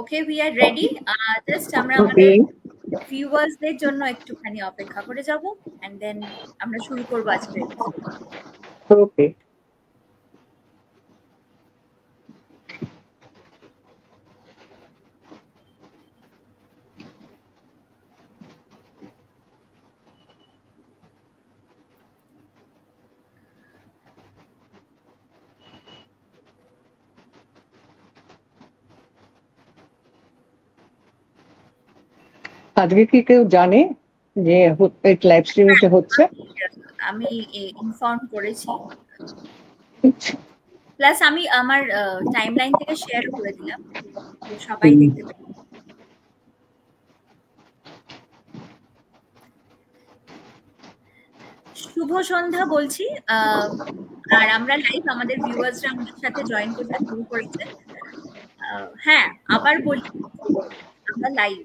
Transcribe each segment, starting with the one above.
Okay, we are ready. Just আমরা আমাদের ভিউয়ার্সদের জন্য একটুখানি অপেক্ষা করে যাব, এন্ড দেন আমরা শুরু করব আজকের এপিসোড। ওকে। আজকে কি কেউ জানে যে লাইভ স্ট্রিমিংটা হচ্ছে? আমি ইনফর্ম করেছি, প্লাস আমি আমার টাইমলাইন থেকে শেয়ার করে দিলাম, সবাই দেখতে পাবে। শুভ সন্ধ্যা বলছি, আর আমরা লাইভ, আমাদের ভিউয়ার্সরা আমাদের সাথে জয়েন করতে শুরু করেছে। হ্যাঁ, আবার বলি, আমরা লাইভ।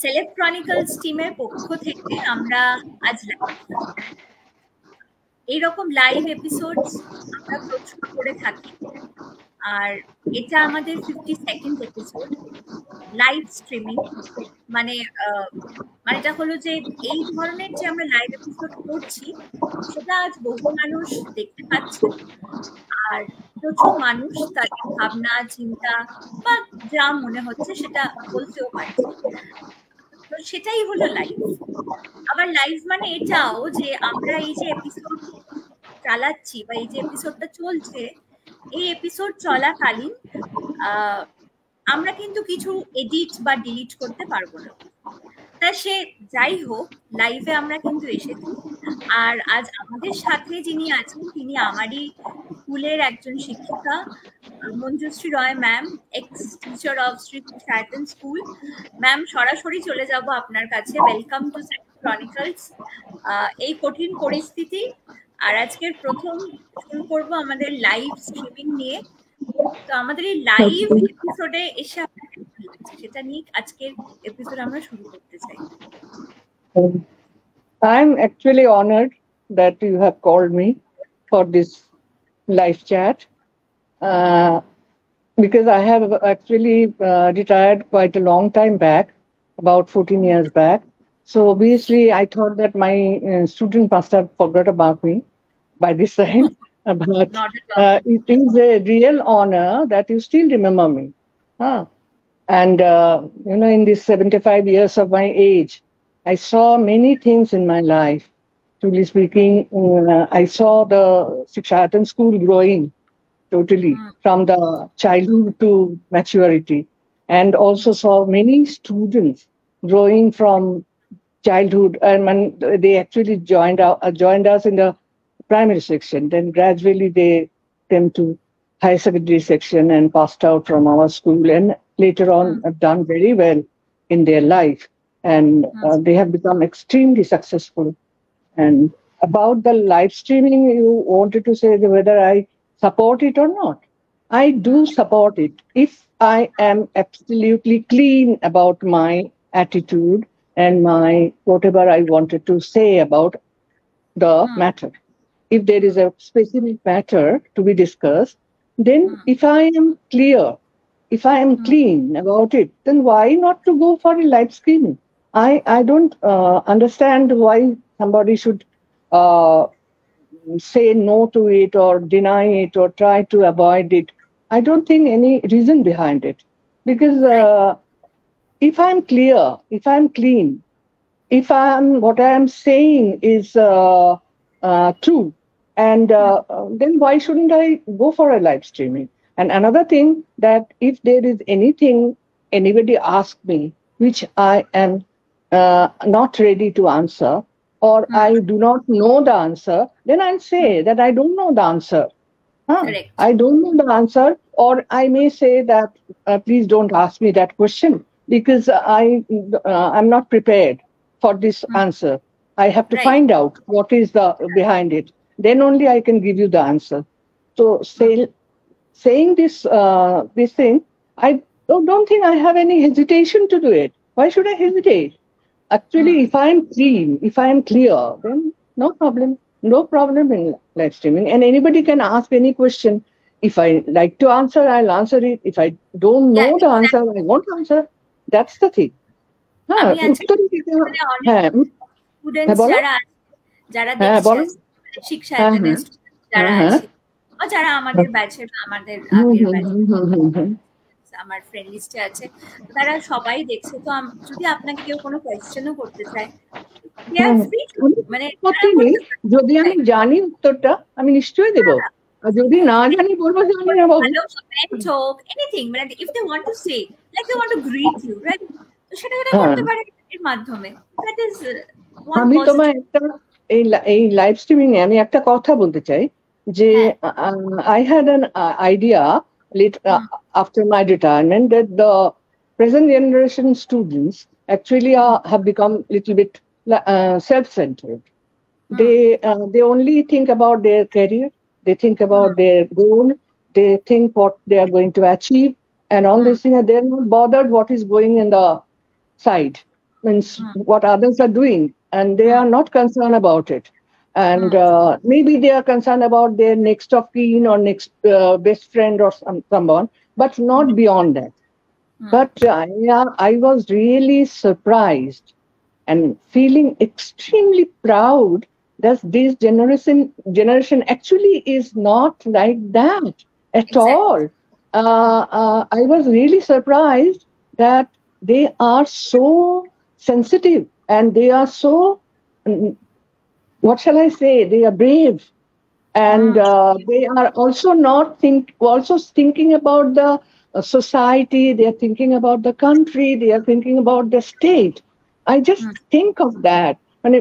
সেলেব ক্রনিকলস টিমের পক্ষ থেকে আমরা আজ এইরকম লাইভ এপিসোড আমরা প্রচুর করে থাকি, আর এটা আমাদের 52nd এপিসোড লাইভ স্ট্রিমিং। মানে এটা হলো যে এই ধরনের যে আমরা লাইভ এপিসোড করছি সেটা আজ বহু মানুষ দেখতে পাচ্ছে, আর প্রচুর মানুষ তাদের ভাবনা চিন্তা বা যা মনে হচ্ছে সেটা বলতেও পারছে। তো সেটাই হলো লাইভ। আবার লাইভ মানে এটাও যে আমরা এই যে এপিসোড চালাচ্ছি বা এই যে এপিসোডটা চলছে, এই এপিসোড চলাকালীন আমরা কিন্তু কিছু এডিট বা ডিলিট করতে পারবো না। তা সে যাই হোক, লাইভে আমরা কিন্তু এসেছি। আর আজ আমাদের সাথে যিনি আছেন তিনি আমারই স্কুলের একজন শিক্ষিকা, Manjushree Roy ma'am, ex teacher of Shri Sayatan school. Ma'am, সরাসরি চলে যাব আপনার কাছে। Welcome to chronicles. এই কঠিন পরিস্থিতি, আর আজকের প্রথম শুরু করব আমাদের লাইভ স্ট্রিমিং নিয়ে। তো আমাদের এই লাইভ এপিসোডে এসে সেটা নিয়ে আজকের এপিসোড আমরা শুরু করতে চাই। I'm actually honored that you have called me for this live chat, because I have actually retired quite a long time back, about 14 years back. So obviously I thought that my student must have forgot about me by this time. But it is a real honor that you still remember me. And, in these 75 years of my age, I saw many things in my life. Truly speaking, I saw the Sikshayatan school growing totally from the childhood to maturity, and also saw many students growing from childhood. And they actually joined us in the primary section. Then gradually they came to higher secondary section and passed out from our school, and later on have done very well in their life, and they have become extremely successful. And about the live streaming, you wanted to say whether I support it or not. I do support it if I am absolutely clean about my attitude and my whatever I wanted to say about the matter. If there is a specific matter to be discussed, then if I am clear, if I am clean about it, then why not to go for a live streaming? I don't understand why somebody should say no to it or deny it or try to avoid it. I don't think any reason behind it, because if I'm clear, if I'm clean, if what I am saying is true, and then why shouldn't I go for a live streaming? And another thing, that if there is anything anybody asks me which I am not ready to answer, or I do not know the answer, then I'll say that I don't know the answer. I don't know the answer, or I may say that please don't ask me that question, because I'm not prepared for this answer. I have to find out what is the behind it. Then only I can give you the answer. So saying this thing, I don't think I have any hesitation to do it. Why should I hesitate? Actually, if I am clean, if I am clear, then no problem in live streaming. And anybody can ask any question. if I like to answer, I'll answer it. If I don't Yeah, know the answer, exactly. I won't answer. That's the thing. হ্যাঁ, আমি আজকে উত্তরই দিতে হয়। মানে অনেক হ্যাঁ, হ্যাঁ students বলো। যারা হ্যাঁ দেখছে বলো। আজকে, মানে শিক্ষা হ্যাঁ, হ্যাঁ, একাডেমিস্ট যারা হ্যাঁ, হ্যাঁ। আছে বা যারা আমাদের ব্যাচের বা আমাদের হুম, আগের হুম, ব্যাচ হুম, হুম, হুম, হুম। আমার ফ্রেন্ড লিস্টে আছে, তারা সবাই দেখছে। তো যদি আপনাকে কেউ কোনো কোয়েশ্চেনও করতে চায়, দে আর হ্যাঁ, ফ্রি টু, কোনো মানে তারা আপত্তি নেই। করতে পারে। যদি আমি জানি উত্তরটা, আমি নিশ্চয়ই দেবো। আর যদি না জানি, বলবো জানি না বাবু। ভালো কমেন্ট হোক, এনিথিং, মানে if they want to say, like they want to greet you, right? তো সেটা হ্যাঁ, করতে পারে এর মাধ্যমে। দ্যাট ইজ ওয়ান আমি তোমায় পজিটিভ। একটা এই লাইভ স্ট্রিমিং এ আমি একটা কথা বলতে চাই যে হ্যাঁ। I had an idea hmm, after my retirement that the present generation students actually have become a little bit self-centered. Hmm, They only think about their career, they think hmm, about their goal, they think what they are going to achieve, and all hmm, these things. They're not bothered what is going in the side, means hmm, what others are doing, and they hmm, are not concerned about it. And hmm, maybe they are concerned about their next of kin or next best friend or someone, but hmm, not beyond that. Hmm, But I was really surprised and feeling extremely proud that this generation actually is not like that at exactly. all. I was really surprised that they are so sensitive and they are so, what shall I say, they are brave, hmm, and they are also not also thinking about the society, they are thinking about the country, they are thinking about the state. I just hmm, think of that, and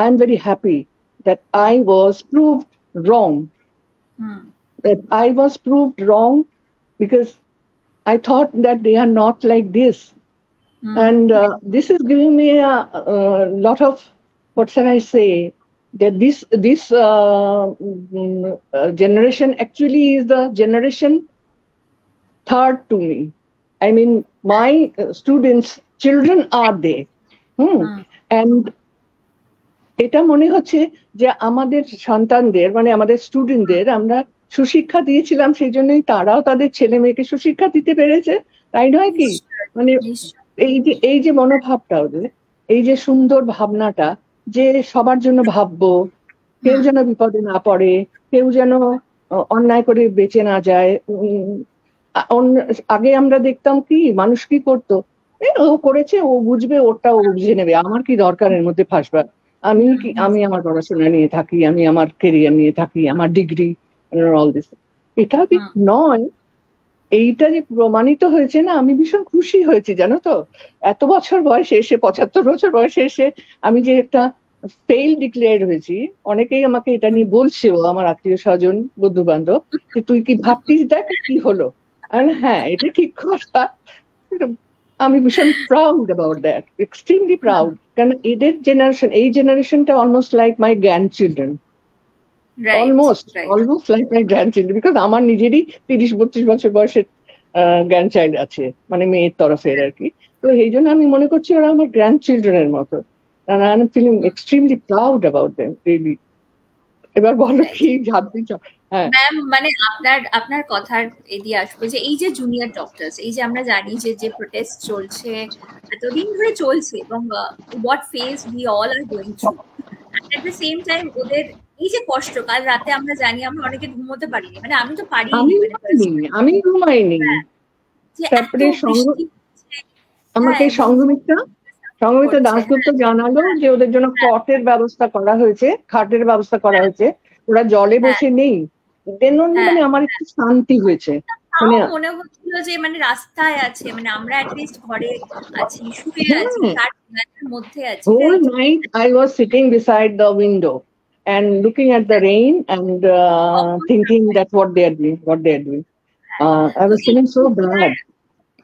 I'm very happy that hmm, I was proved wrong, hmm, that I was proved wrong, because I thought that they are not like this. Hmm, And this is giving me a lot of, what shall I say, that this generation actually is the generation third to me. I mean, my students, children are there. Hmm. Hmm, And এটা মনে হচ্ছে যে আমাদের সন্তানদের, মানে আমাদের স্টুডেন্টদের আমরা সুশিক্ষা দিয়েছিলাম, সেই জন্যই তারাও তাদের ছেলে মেয়েকে সুশিক্ষা দিতে পেরেছে, তাই নয় কি? নিশ্চয়, মানে নিশ্চয়। এই যে মনোভাবটা ওদের, এই যে সুন্দর ভাবনাটা, যে সবার জন্য ভাববো, কেউ হুম, যেন বিপদে না পড়ে, কেউ যেন অন্যায় করে বেঁচে না যায়। আগে আমরা দেখতাম কি মানুষ কি করতো, ও করেছে, ও বুঝবে, ওরটা ও বুঝে নেবে, আমার কি দরকার এর মধ্যে ফাঁসবার, হুম, হুম, আমি আমার পড়াশোনা নিয়ে থাকি, আমি আমার কেরিয়ার নিয়ে থাকি, আমার ডিগ্রি, অল দিস। এটা কি হুম, নয়। এইটা যে প্রমাণিত হয়েছে না, আমি ভীষণ খুশি হয়েছি, জানো তো। এত বছর বয়সে এসে, 75 বছর বয়সে এসে আমি যে একটা ফেল ডিক্লেয়ার হয়েছি, অনেকেই আমাকে এটা নিয়ে বলছেও, আমার আত্মীয় স্বজন, বন্ধু বান্ধব, যে তুই কি ভাবতিস, দেখ কি হলো। হ্যাঁ, এটা ঠিক কথা। আমি ভীষণ proud about that, extremely proud, কারণ এদের জেনারেশন, এই জেনারেশনটা almost like my grandchildren, right, right. Almost like my grandchildren, because আমার নিজেরই 30-32 বছর বয়সের গ্র্যান্ড চাইল্ড আছে, মানে মেয়ের তরফের আর কি। তো এই জন্য আমি মনে করছি ওরা আমার গ্র্যান্ড চিলড্রেনের মতো, and I'm feeling extremely proud about them, really. এবার বলো রাইট। কি জানতে চাও? হ্যাঁ, ম্যাম, মানে আপনার আপনার কথার এদিকে আসবো যে এই যে জুনিয়র ডক্টরস, এই যে আমরা জানি যে যে প্রোটেস্ট চলছে, এতদিন ধরে চলছে, এবং what phase we all are going through, at the same time ওদের এই যে কষ্ট, কাল রাতে আমরা জানি, আমরা অনেকে ঘুমোতে পারিনি, মানে আমি তো পারিনি, আমি মানে ঘুমাইনি, আমি ঘুমাইনি। হ্যাঁ, যে এত তারপরে বৃষ্টি হচ্ছে, হ্যাঁ, আমাকে এবং সংঘমিত্রা করছে, দাশগুপ্ত হ্যাঁ, জানালো হ্যাঁ, যে ওদের জন্য হ্যাঁ, কটের ব্যবস্থা করা হয়েছে, খাটের ব্যবস্থা করা হয়েছে, ওরা জলে হ্যাঁ, বসে নেই। দেন অনলি হ্যাঁ। মানে আমার একটু শান্তি হয়েছে, তাও মানে মনে হচ্ছিল যে মানে রাস্তায় আছে, মানে আমরা অ্যাটলিস্ট ঘরে আছি, শুয়ে আছি, হ্যাঁ, চার দেওয়ালের মধ্যে আছি, whole right? night I was sitting beside the window and looking at the rain and thinking that what they are doing. I তো was এই feeling so junior, bad.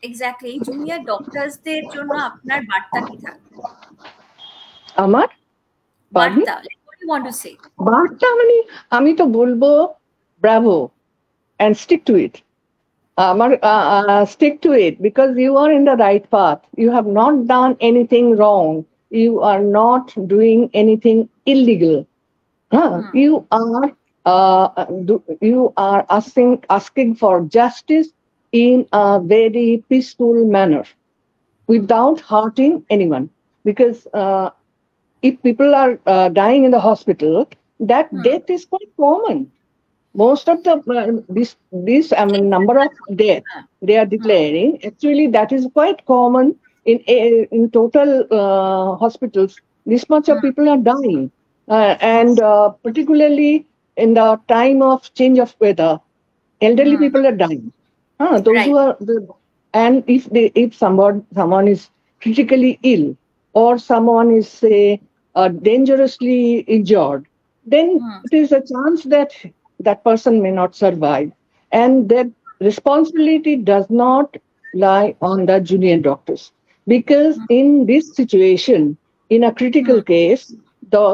Exactly, এই জুনিয়র ডক্টরসদের জন্য আপনার বার্তা কি থাকবে? আমার pardon? বার্তা, like what you want to say? বার্তা মানে আমি তো বলবো bravo, and stick to it. Stick to it, because you are in the right path. You have not done anything wrong. You are not doing anything illegal. Hmm, You are you are asking for justice in a very peaceful manner without hurting anyone. Because if people are dying in the hospital, that death is quite common. Most of the this number of death they are declaring, actually that is quite common in total hospitals. This much of people are dying, and particularly in the time of change of weather, elderly people are dying. Those who Right. are and if someone is critically ill, or someone is say dangerously injured, then it is a chance that that person may not survive, and that responsibility does not lie on the junior doctors, because in this situation, in a critical case, the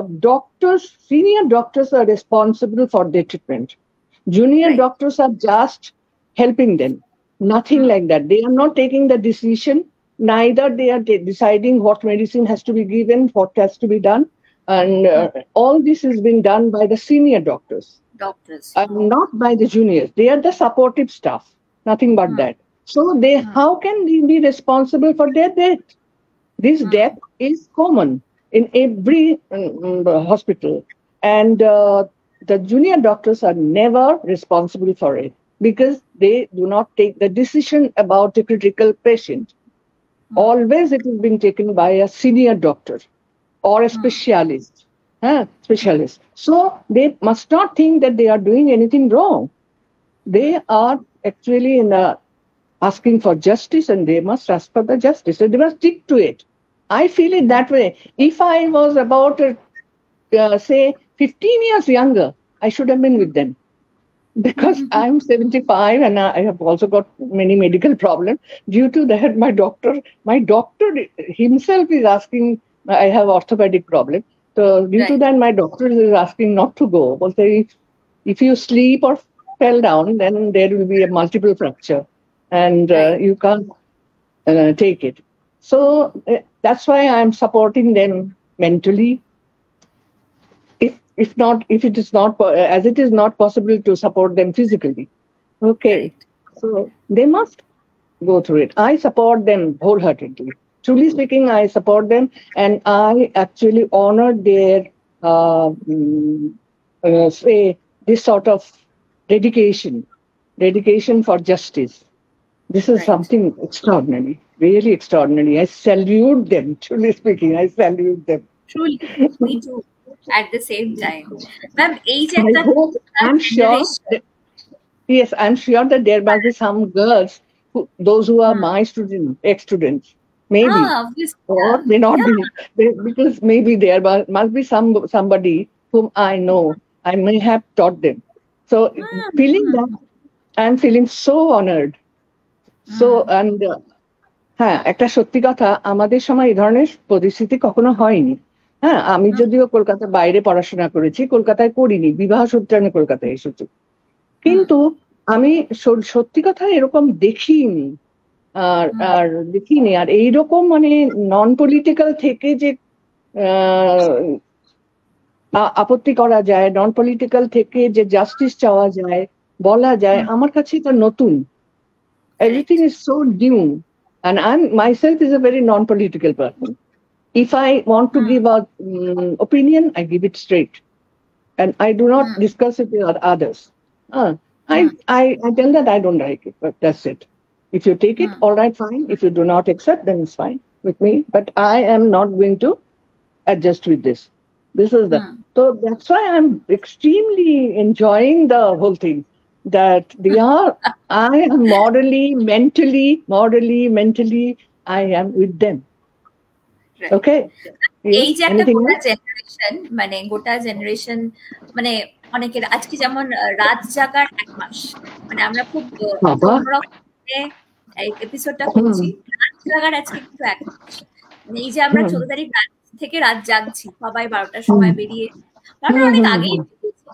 senior doctors are responsible for their treatment. Junior Right. doctors are just helping them. Nothing like that. They are not taking the decision. Neither they are deciding what medicine has to be given, what has to be done, and all this is being done by the senior doctors, Doctors. not by the juniors. They are the supportive staff. Nothing but that. So how can they be responsible for their death? This death is common in every hospital, and the junior doctors are never responsible for it, because they do not take the decision about a critical patient. Always it is being taken by a senior doctor or a specialist. Specialist. So they must not think that they are doing anything wrong. They are actually asking for justice, and they must ask for the justice. So they must stick to it. I feel it that way. If I was about, say, 15 years younger, I should have been with them. Because I'm 75 and I have also got many medical problems. Due to that, my doctor himself is asking, I have orthopedic problem. So due to Right. that, my doctor is asking not to go. But if you sleep or fell down, then there will be a multiple fracture, and Right. you can't take it. So that's why I'm supporting them mentally. If it is not as it is not possible to support them physically, okay, Correct. so they must go through it. I support them wholeheartedly. Truly speaking, I support them, and I actually honor their say this sort of dedication, dedication for justice. This is Right. something extraordinary, really extraordinary. I salute them. Truly speaking, I salute them. Truly, me too. At the same time, ma'am, age I একটা hope, I'm sure, generation. yes, I'm sure that there must be some girls, those who are my students, ex-students, maybe, Obviously, or yeah. may not Yeah. be, because maybe there must be somebody whom I know. I may have taught them. So feeling that, I'm feeling so honored. So and হ্যাঁ, একটা সত্যি কথা, আমাদের সময় এই ধরনের পরিস্থিতি কখনো হয়নি। হ্যাঁ, আমি যদিও কলকাতার বাইরে পড়াশোনা করেছি, কলকাতায় করিনি, বিবাহ সূত্রে আমি কলকাতায় এসেছি। কিন্তু আমি সত্যি কথা এরকম দেখিনি। আর আর দেখিনি আর এইরকম মানে নন পলিটিক্যাল থেকে যে আপত্তি করা যায়, নন পলিটিক্যাল থেকে যে জাস্টিস চাওয়া যায়, বলা যায়, আমার কাছে এটা নতুন। Everything is so new, and I'm myself is a very non-political person. If I want to give a opinion, I give it straight, and I do not discuss it with others. I tell that I don't like it, but that's it. If you take it, all right, fine. If you do not accept, then it's fine with me. But I am not going to adjust with this. This is so that's why I'm extremely enjoying the whole thing. That they are, I am mentally, I am with them. Right. Okay. এই যে একটা Anything গোটা else? Generation, মানে গোটা generation, মানে অনেকের আজকে যেমন রাত জাগার 1 মাস, মানে আমরা খুব বাবা। এই এপিসোডটা করছি, রাত জাগার আজকে কিন্তু 1 মাস। মানে এই যে আমরা 14 তারিখ রাত থেকে রাত জাগছি, সবাই 12টার সময় বেরিয়ে, 12টার অনেক আগেই বেরিয়েছি,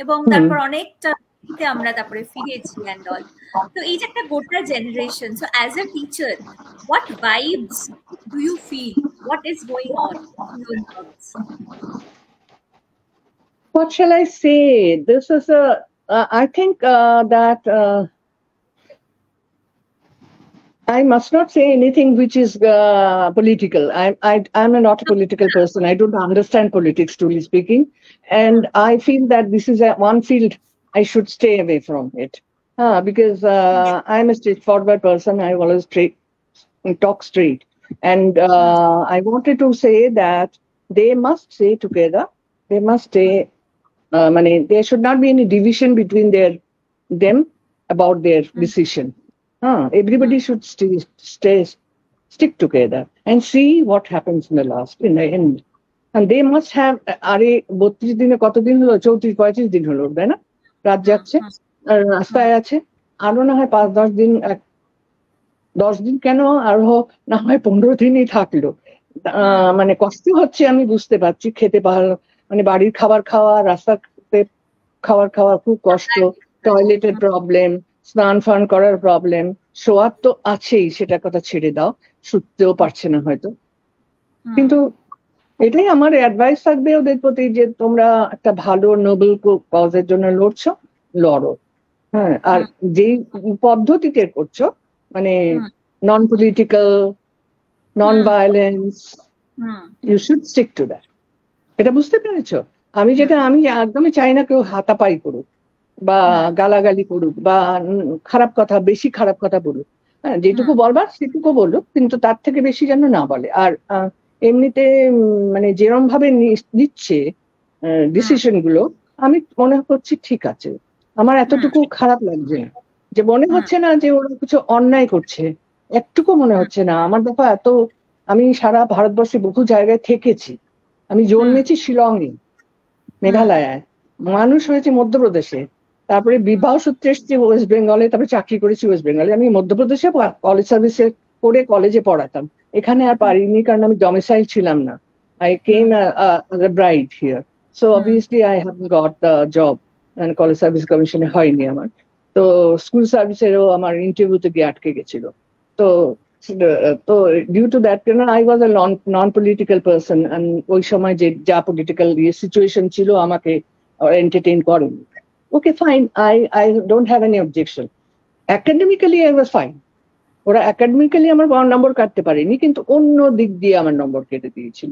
এবং তারপর অনেকটা আমরা তারপরে ফিরেছি অ্যান্ড অল। তো এই যে একটা গোটা generation, so as a teacher, what vibes do you feel? What is going on in your thoughts? What shall I say? This is I think that I must not say anything which is political. I'm not a political person. I don't understand politics, truly speaking, and I feel that this is one field I should stay away from it. Because I'm a straightforward person. I always talk straight, and I wanted to say that they must stay together. They must stay. There should not be any division between them about their decision. Everybody should stick together and see what happens in the end. And they must have, আরে 32 দিনে কতদিন হলো, 34-35 দিন হলো, তাই না? রাত যাচ্ছে, রাস্তায় আছে, আরো না হয় 5-10 দিন, 10 দিন কেন, আরো না হয় 15 দিনই থাকলো। মানে কষ্ট হচ্ছে, আমি বুঝতে পারছি, খেতে বাড়ির খাবার খাওয়া, রাস্তাতে খাবার খাওয়া খুব কষ্ট, টয়লেটের প্রবলেম, স্নান ফান করার প্রবলেম, শোয়ার তো আছেই, সেটার কথা ছেড়ে দাও, শুতেও পারছে না হয়তো। কিন্তু এটাই আমার অ্যাডভাইস থাকবে ওদের প্রতি, যে তোমরা একটা ভালো নোবেল কজের জন্য লড়ছো, লড়ো। হ্যাঁ, আর যেই পদ্ধতিতে করছো, মানে non political, non violence, you should stick to that. এটা বুঝতে পেরেছো? আমি একদমই চাই না কেউ হাতাপাই করুক বা গালাগালি করুক বা বেশি খারাপ কথা বলুক। হ্যাঁ, যেটুকু বলবার সেটুকু বলুক, কিন্তু তার থেকে বেশি যেন না বলে। আর এমনিতে মানে যেরম ভাবে নিচ্ছে ডিসিশন গুলো, আমি মনে করছি ঠিক আছে। আমার এতটুকু খারাপ লাগছে না, যে মনে হচ্ছে না যে ওরা কিছু অন্যায় করছে, একটুকু মনে হচ্ছে না। আমার দেখো, আমি সারা ভারতবর্ষে বহু জায়গায় থেকেছি। আমি জন্মেছি শিলংয়ে, মেঘালয়ায়, মানুষ হয়েছে মধ্যপ্রদেশে, তারপরে বিবাহ সূত্রে এসেছি ওয়েস্ট বেঙ্গলে, তারপরে চাকরি করেছি ওয়েস্ট বেঙ্গলে। আমি মধ্যপ্রদেশে কলেজ সার্ভিসে করে কলেজে পড়াতাম। এখানে আর পারিনি, কারণ আমি ডমিসাইল ছিলাম না। I came as a bride here, so obviously I haven't got the job, and college service কমিশনে হয়নি আমার। তো স্কুল সার্ভিসেরও আমার ইন্টারভিউতে গিয়ে আটকে গেছিল। তো due to that, I was a non-political person, and ওই সময় যে যা পলিটিক্যাল সিচুয়েশন ছিল আমাকে এন্টারটেইন করেনি। Okay, fine, I don't have any objection. Academically I was fine. ওরা একাডেমিক্যালি আমার নম্বর কাটতে পারেনি, কিন্তু অন্য দিক দিয়ে আমার নম্বর কেটে দিয়েছিল,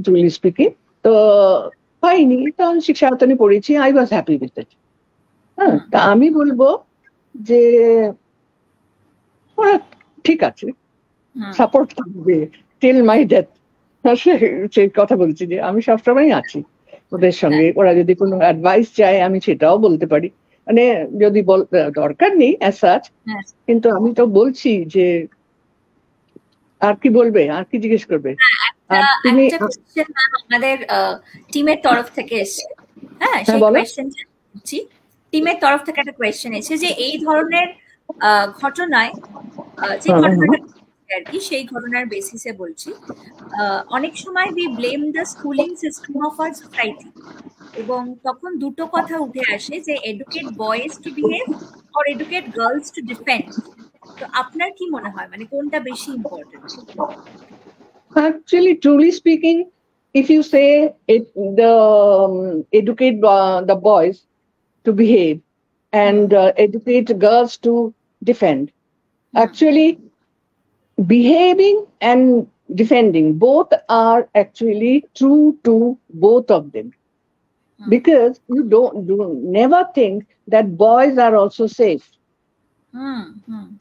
ট্রুলি স্পিকিং। তো পাইনি, তখন শিক্ষায়তনে পড়েছি, I was happy with it. হ্যাঁ, তা আমি বলবো যে ওরা ঠিক আছে, সাপোর্ট করবে টিল মাই ডেথ। সেই কথা বলছি যে আমি সবসময় আছি ওদের সঙ্গে। ওরা যদি কোনো অ্যাডভাইস চায়, আমি সেটাও বলতে পারি, মানে যদি দরকার নেই অ্যাজ সাচ, কিন্তু আমি তো বলছি যে আর কি বলবে, আর কি জিজ্ঞেস করবে। আমাদের টিমের তরফ থেকে এসেছে, হ্যাঁ, সেই কোয়েশ্চেনটা টিমের তরফ থেকে একটা কোয়েশ্চেন এসেছে যে এই ধরনের ঘটনায়, যে ঘটনাটা আর কি, সেই ঘটনার বেসিসে বলছি, অনেক সময় we blame the schooling system of our society, এবং তখন দুটো কথা উঠে আসে, যে educate boys two behave or educate girls to defend. তো আপনার কি মনে হয়, মানে কোনটা বেশি important? Actually, truly speaking, if you say educate the boys to behave and educate girls to defend, actually behaving and defending both are actually true to both of them, because you never think that boys are also safe.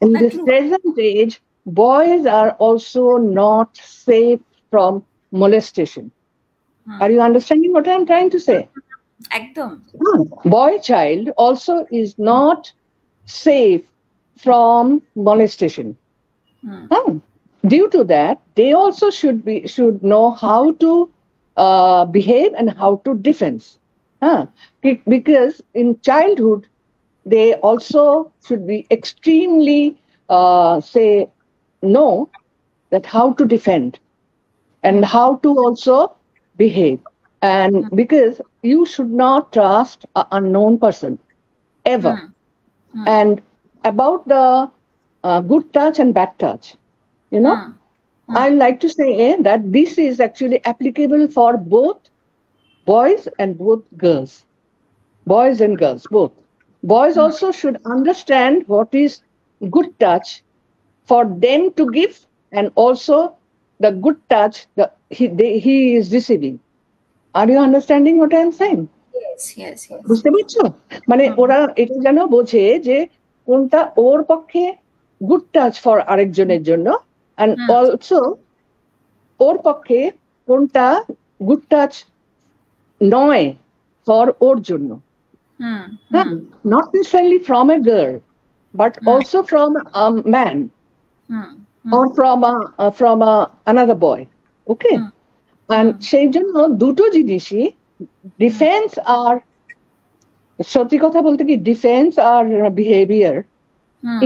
In this present age, boys are also not safe from molestation. Are you understanding what I'm trying to say? Ekdom. Boy child also is not safe from molestation. Due to that, they also should know how to behave and how to defend. Because in childhood, they also should be extremely know that how to defend and how to also behave. And because you should not trust an unknown person ever. And about the good touch and bad touch, you know, I like to say that this is actually applicable for both boys and both girls, boys and girls both. Boys also should understand what is good touch for them to give, and also the good touch he is receiving. Are you understanding what I am saying? Yes, yes, yes. বুঝতে পারছো? মানে ওরা এটা যেন বোঝে যে কোনটা ওর পক্ষে গুড টাচ ফর আরেকজনের জন্য, and also ওর পক্ষে কোনটা গুড টাচ নয় ফর ওর জন্য। Not necessarily from a girl, but also from a man or from another boy. Okay? And সেই জন্য দুটো জিনিসই, ডিফেন্স আর সত্যি কথা বলতে কি, ডিফেন্স আর behaviour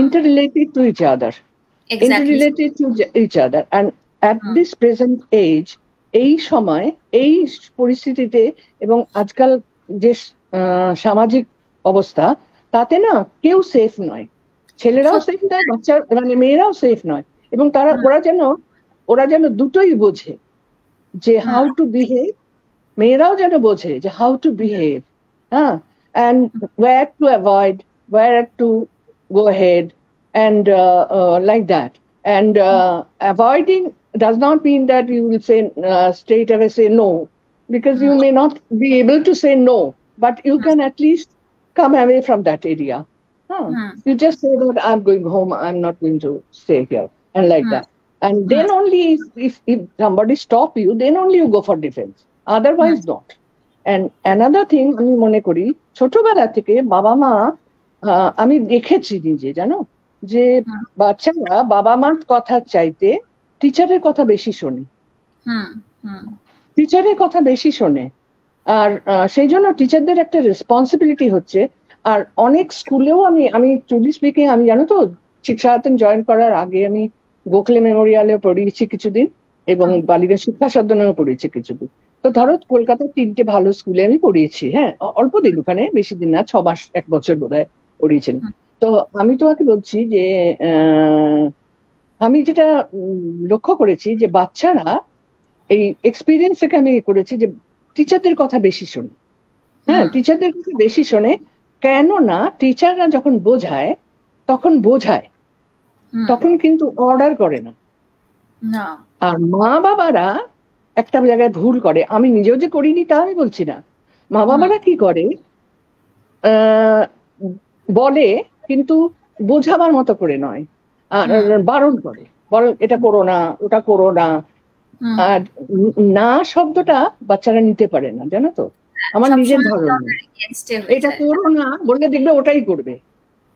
interrelated to each other. Interrelated to each other. And at this present age, এই সময় এই পরিস্থিতিতে এবং আজকাল যে সামাজিক অবস্থা, তাতে না কেউ সেফ নয়। ছেলেরাও সেফ নয়, বাচ্চা মানে মেয়েরাও সেফ নয়। এবং তারা ওরা যেন দুটোই বোঝে যে হাউ টু বিহেভ, মেয়েরাও যেন বোঝে যে হাউ টু বিহেভ, হ্যাঁ, and where to avoid, where to go ahead, and like that. And avoiding does not mean that you will say straight away say no, because you may not be able to say no, but you can at least come away from that area. You just say that I'm going home, I'm not going to stay here, and like that. And then only if somebody stop you, then only you go for defense, otherwise not. And another thing আমি মনে করি, ছোটবেলা থেকে বাবা মা, আমি দেখেছি নিজে, জানো, যে বাচ্চারা বাবা মার কথা চাইতে টিচারের কথা বেশি শোনে, টিচারের কথা বেশি শোনে। আর সেই জন্য টিচারদের একটা রেসপন্সিবিলিটি হচ্ছে। আর অনেক স্কুলেও আমি ট্রুলি স্পিকিং, আমি জানো তো শিক্ষায়তন জয়েন করার আগে আমি গোখলে মেমোরিয়ালে পড়িয়েছি কিছুদিন, এবং বালিকা শিক্ষা সদনেও পড়িয়েছি কিছুদিন। তো ধরো কলকাতার 3টে ভালো স্কুলে আমি পড়িয়েছি, হ্যাঁ, অল্প দিন, ওখানে বেশি দিন না, 6 মাস 1 বছর বোধহয় পড়িয়েছেন। তো আমি তোমাকে বলছি যে আমি যেটা লক্ষ্য করেছি যে বাচ্চারা এই এক্সপিরিয়েন্স থেকে আমি করেছি যে টিচারদের কথা বেশি শোনে। হ্যাঁ, টিচারদের কথা বেশি শোনে, কেননা টিচাররা যখন বোঝায় তখন বোঝায়, তখন কিন্তু অর্ডার করে না। আর মা বাবারা একটা জায়গায় ভুল করে, আমি নিজেও যে করিনি তা আমি বলছি না, মা বাবারা কি করে, বলে কিন্তু বোঝাবার মতো করে নয়, আর বারণ করে, বল এটা করো না, ওটা করো না। আর না শব্দটা বাচ্চারা নিতে পারে না, জানো তো, আমার নিজের ধারণা। এটা করো না বললে দেখবে ওটাই করবে,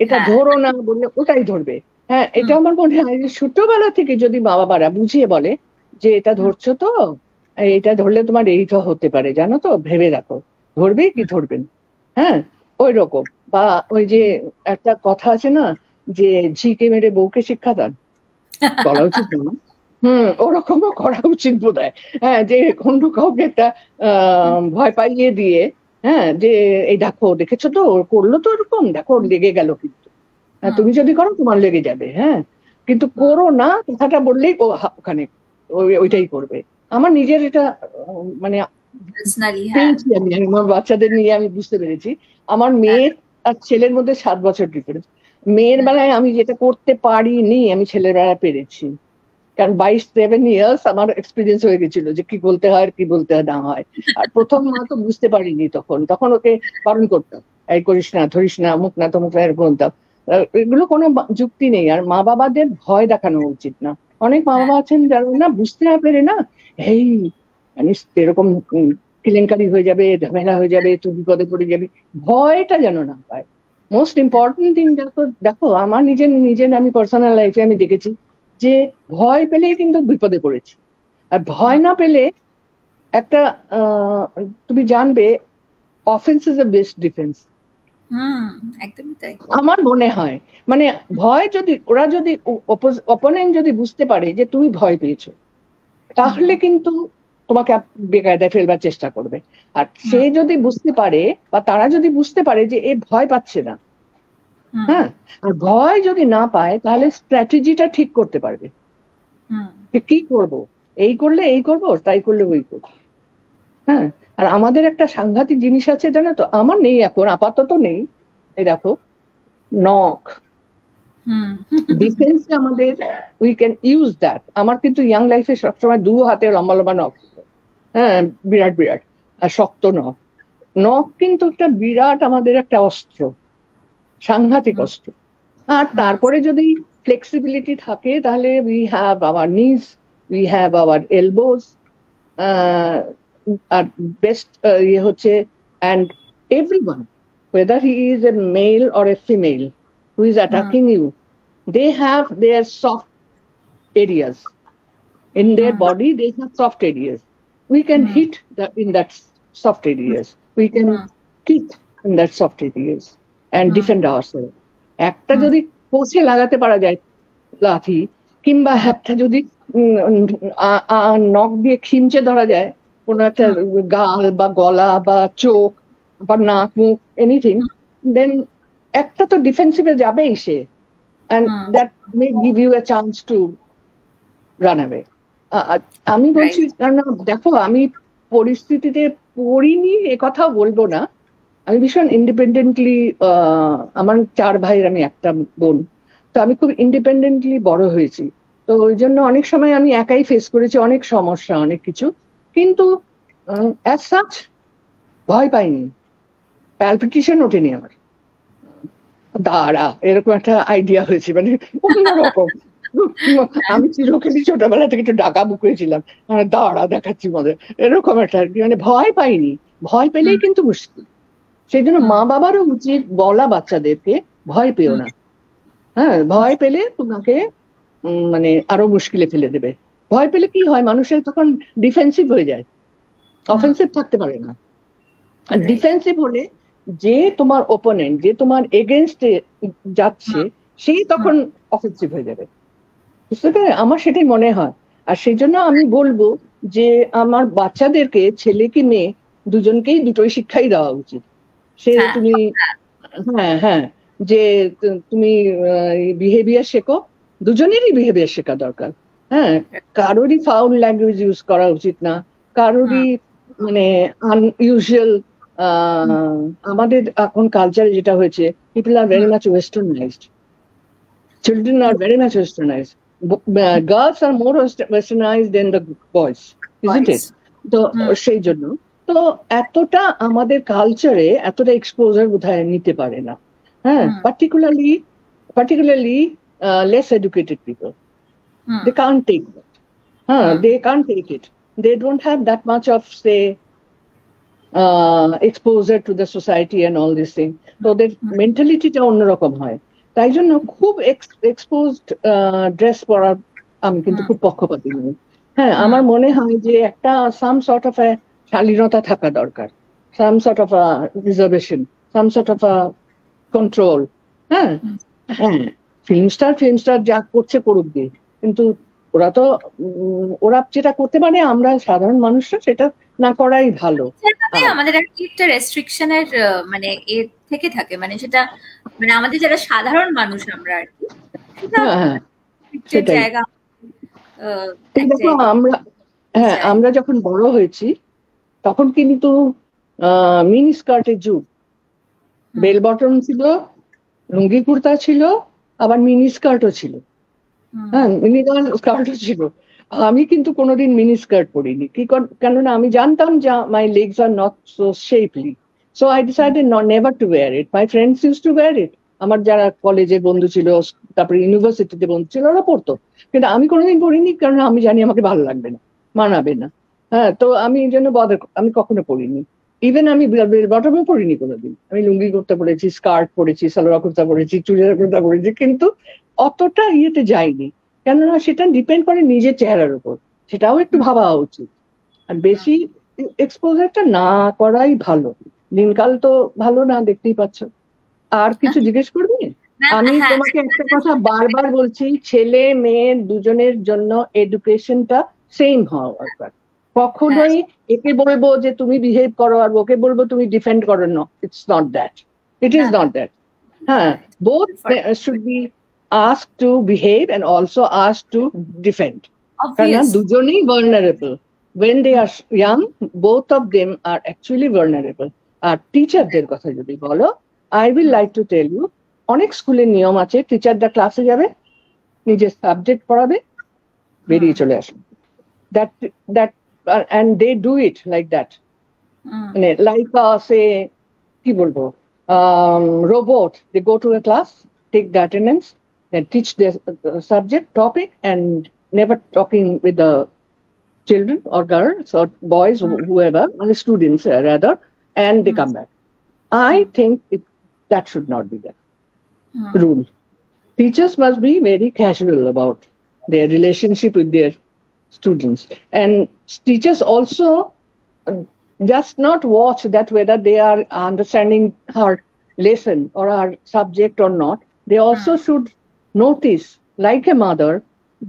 এটা ধরো না বললে ওটাই ধরবে। হ্যাঁ, এটা আমার মনে হয় যে ছোটবেলা থেকে যদি মা বাবারা বুঝিয়ে বলে যে এটা ধরছো তো, এটা ধরলে তোমার এইটা হতে পারে, জানো তো, ভেবে রাখো, ধরবে কি ধরবেন, হ্যাঁ, ওই রকম। বা ওই যে একটা কথা আছে না, যে ঝিকে মেরে বউকে শিক্ষা দান, বলা উচিত না? ওরকমও করা উচিত বোধ হয়। হ্যাঁ, যে অন্য কাউকে একটা ভয় পাইয়ে দিয়ে, হ্যাঁ, যে এই দেখো দেখেছো তো করলো তো এরকম, দেখো লেগে গেল, কিন্তু তুমি যদি করো তোমার লেগে যাবে, হ্যাঁ, কিন্তু করো না কথাটা বললেই ও ওখানে ওইটাই করবে। আমার নিজের এটা মানে আমি আমার বাচ্চাদের নিয়ে আমি বুঝতে পেরেছি। আমার মেয়ের আর ছেলের মধ্যে 7 বছর ডিফারেন্স। মেয়ের বেলায় আমি যেটা করতে পারিনি আমি ছেলের বেলায় পেরেছি, কারণ 22-7 ইয়ার্স আমার এক্সপিরিয়েন্স হয়ে গেছিল যে কি বলতে হয় আর কি বলতে না হয়। আর প্রথম মা তো বুঝতে পারিনি, তখন ওকে বারণ করতাম, এই করিস না, ধরিস না, মুখ না তো মুখ এরকম বলতাম। এগুলো কোনো যুক্তি নেই। আর মা বাবাদের ভয় দেখানো উচিত না। অনেক মা বাবা আছেন যারা না বুঝতে না পেরে না, এই মানে এরকম কেলেঙ্কারি হয়ে যাবে, ঝামেলা হয়ে যাবে, তুই বিপদে পড়ে যাবি, ভয়টা যেন না পায়। মোস্ট ইম্পর্টেন্ট থিং দেখো আমার নিজের আমি পার্সোনাল লাইফে আমি দেখেছি যে ভয় পেলেই কিন্তু বিপদে পড়েছি। আর ভয় না পেলে একটা তুমি জানবে offence is the best defence. একদমই তাই আমার মনে হয়। মানে ভয় যদি ওরা যদি অপোনেন্ট যদি বুঝতে পারে যে তুমি ভয় পেয়েছো, তাহলে কিন্তু তোমাকে বেকায়দায় ফেলবার চেষ্টা করবে। আর সে যদি বুঝতে পারে বা তারা যদি বুঝতে পারে যে এ ভয় পাচ্ছে না, হ্যাঁ, আর ভয় যদি না পায় তাহলে স্ট্র্যাটেজিটা ঠিক করতে পারবে যে কি করব, এই করলে এই করব, তাই করলে ওই করবো। হ্যাঁ, আর আমাদের একটা সাংঘাতিক জিনিস আছে জানো তো, আমার নেই এখন, আপাতত নেই, এই দেখো নখ, ডিফেন্সে আমাদের উই ক্যান ইউজ দ্যাট। আমার কিন্তু ইয়াং লাইফে সবসময় দু হাতে লম্বা লম্বা নখ, হ্যাঁ, বিরাট বিরাট আর শক্ত নখ। নখ কিন্তু একটা বিরাট আমাদের একটা অস্ত্র, সাংঘাতিক অস্ত্র। আর তারপরে যদি ফ্লেক্সিবিলিটি থাকে তাহলে we have our knees, we have our elbows, আর বেস্ট ইয়ে হচ্ছে, and everyone whether he is a male or a female who is attacking you, they have their soft areas in their body. They have soft areas. We can hit in that soft areas. We can kick in that soft areas and defend ourselves. একটা যদি কোষে লাগাতে পারা যায় লাঠি, কিংবা একটা যদি নখ দিয়ে খিমচে ধরা যায় কোন একটা গাল বা গলা বা চোখ বা নাক মুখ এনিথিং, দেন একটা তো ডিফেন্সিভে যাবেই সে, and that may give you a chance to run away. আমি বলছি, কারণ দেখো আমি পরিস্থিতিতে পড়িনি এ কথাও বলবো না, আমি ভীষণ ইন্ডিপেন্ডেন্টলি, আমার 4 ভাইয়ের আমি একটা বোন, তো আমি খুব ইন্ডিপেন্ডেন্টলি বড় হয়েছি। তো ওই জন্য অনেক সময় আমি একাই ফেস করেছি অনেক সমস্যা, অনেক কিছু, কিন্তু অ্যাজ সাচ ভয় পাইনি, প্যালপিটেশন ওঠেনি আমার, দাঁড়া এরকম একটা আইডিয়া হয়েছে, মানে অন্যরকম। আমি চিরকালই ছোটবেলা থেকে একটু ডাকা বুক হয়েছিলাম, দাঁড়া দেখাচ্ছি মধ্যে, এরকম একটা মানে ভয় পাইনি। ভয় পেলেই কিন্তু মুশকিল, সেই জন্য মা বাবারও উচিত বলা বাচ্চাদেরকে ভয় পেও না। হ্যাঁ, ভয় পেলে তোমাকে মানে আরো মুশকিলে ফেলে দেবে। ভয় পেলে কি হয়, মানুষের তখন ডিফেন্সিভ হয়ে যায়, অফেন্সিভ থাকতে পারে না। আর ডিফেন্সিভ হলে যে তোমার ওপোনেন্ট, যে তোমার এগেনস্টে যাচ্ছে, সেই তখন অফেন্সিভ হয়ে যাবে, বুঝতে পারে? আমার সেটাই মনে হয়। আর সেই জন্য আমি বলবো যে আমার বাচ্চাদেরকে, ছেলে কি মেয়ে, দুজনকেই দুটোই শিক্ষাই দেওয়া উচিত। সে তুমি হ্যাঁ যে তুমি বিহেভিয়ার শেখো, দুজনেরই বিহেভিয়ার শেখা দরকার। হ্যাঁ, কারোরই ফাউল ল্যাঙ্গুয়েজ ইউজ করা উচিত না, কারোরই মানে আনইউজুয়াল। আমাদের এখন কালচারে যেটা হয়েছে, people are very much westernized, children are very much westernized. Girls are more westernized than the boys, isn't it? তো সেই জন্য তো এতটা আমাদের কালচারে এতটা এক্সপোজার বোধহয় নিতে পারে না। হ্যাঁ, particularly less educated people, they can't take that. They can't take it. They don't have that much of, say, exposure to the society and all these things. So their mentality-টা অন্যরকম হয়। তাই জন্য খুব এক্সপোজড ড্রেস পরার আমি কিন্তু খুব পক্ষপাতী নই। হ্যাঁ, আমার মনে হয় যে একটা সাম সর্ট অফ এ শালীনতা থাকা দরকার, some sort of a reservation, some sort of a control. হ্যাঁ হ্যাঁ, ফিল্ম স্টার যা করছে করুক দিয়ে, কিন্তু ওরা যেটা করতে পারে, আমরা সাধারণ মানুষরা সেটা না করাই ভালো। আমাদের একটা রেস্ট্রিকশনের মানে এর থেকে থাকে, মানে সেটা মানে আমাদের যারা সাধারণ মানুষ আমরা আর কি, জায়গা আমরা যখন বড় হয়েছি তখন কিন্তু মিনি স্কার্টের যুগ, বেল বটম ছিল, লুঙ্গি কুর্তা ছিল, আবার মিনি স্কার্টও ছিল। হ্যাঁ, মিনি স্কার্টও ছিল। আমি কিন্তু কোনোদিন মিনি স্কার্ট পরিনি, কেননা আমি জানতাম যে my legs are not so shapely, so I decided never to wear it. My friends use to wear it. আমার যারা কলেজে বন্ধু ছিল, তারপরে ইউনিভার্সিটিতে বন্ধু ছিল, ওরা পড়তো, কিন্তু আমি কোনোদিন পড়িনি, কারণ আমি জানি আমাকে ভালো লাগবে না, মানাবে না। হ্যাঁ, তো আমি এই জন্য আমি কখনো পড়িনি। ইভেন আমি বটমও পড়িনি কোনোদিন। আমি লুঙ্গি কুর্তা পরেছি, স্কার্ট পরেছি, সালোয়ার কুর্তা পরেছি, চুড়িদার কুর্তা পরেছি, কিন্তু অতটা ইয়েতে যাইনি, কেননা সেটা ডিপেন্ড করে নিজের চেহারার উপর, সেটাও একটু ভাবা উচিত। আর বেশি এক্সপোজারটা না করাই ভালো। দিনকাল তো ভালো না, দেখতেই পাচ্ছ। আর কিছু জিজ্ঞেস করবি? আমি তোমাকে একটা কথা বারবার বলছি, ছেলে মেয়ে দুজনের জন্য এডুকেশনটা সেম হওয়া দরকার। কখনোই একে বলবো যে তুমি বিহেভ করো আর ওকে বলবো তুমি ডিফেন্ড করো, না, it's not that, it is not that. হ্যাঁ, both should be asked to behave and also asked to defend. কারণ দুজনেই vulnerable, when they are young, both of them are actually vulnerable. আর টিচারদের কথা যদি বলো, I will like to tell you, অনেক স্কুলের নিয়ম আছে, টিচাররা ক্লাসে যাবে, নিজের সাবজেক্ট পড়াবে, বেরিয়ে চলে আসবে। that and they do it like that. মানে like say কি বলবো, robot, they go to a class, take the attendance, and teach the subject topic, and never talking with the children or girls or boys, whoever, or the students rather, and they come back. I think that should not be the rule. Teachers must be very casual about their relationship with their students, and teachers also just not watch that whether they are understanding her lesson or her subject or not. They also should notice, like a mother,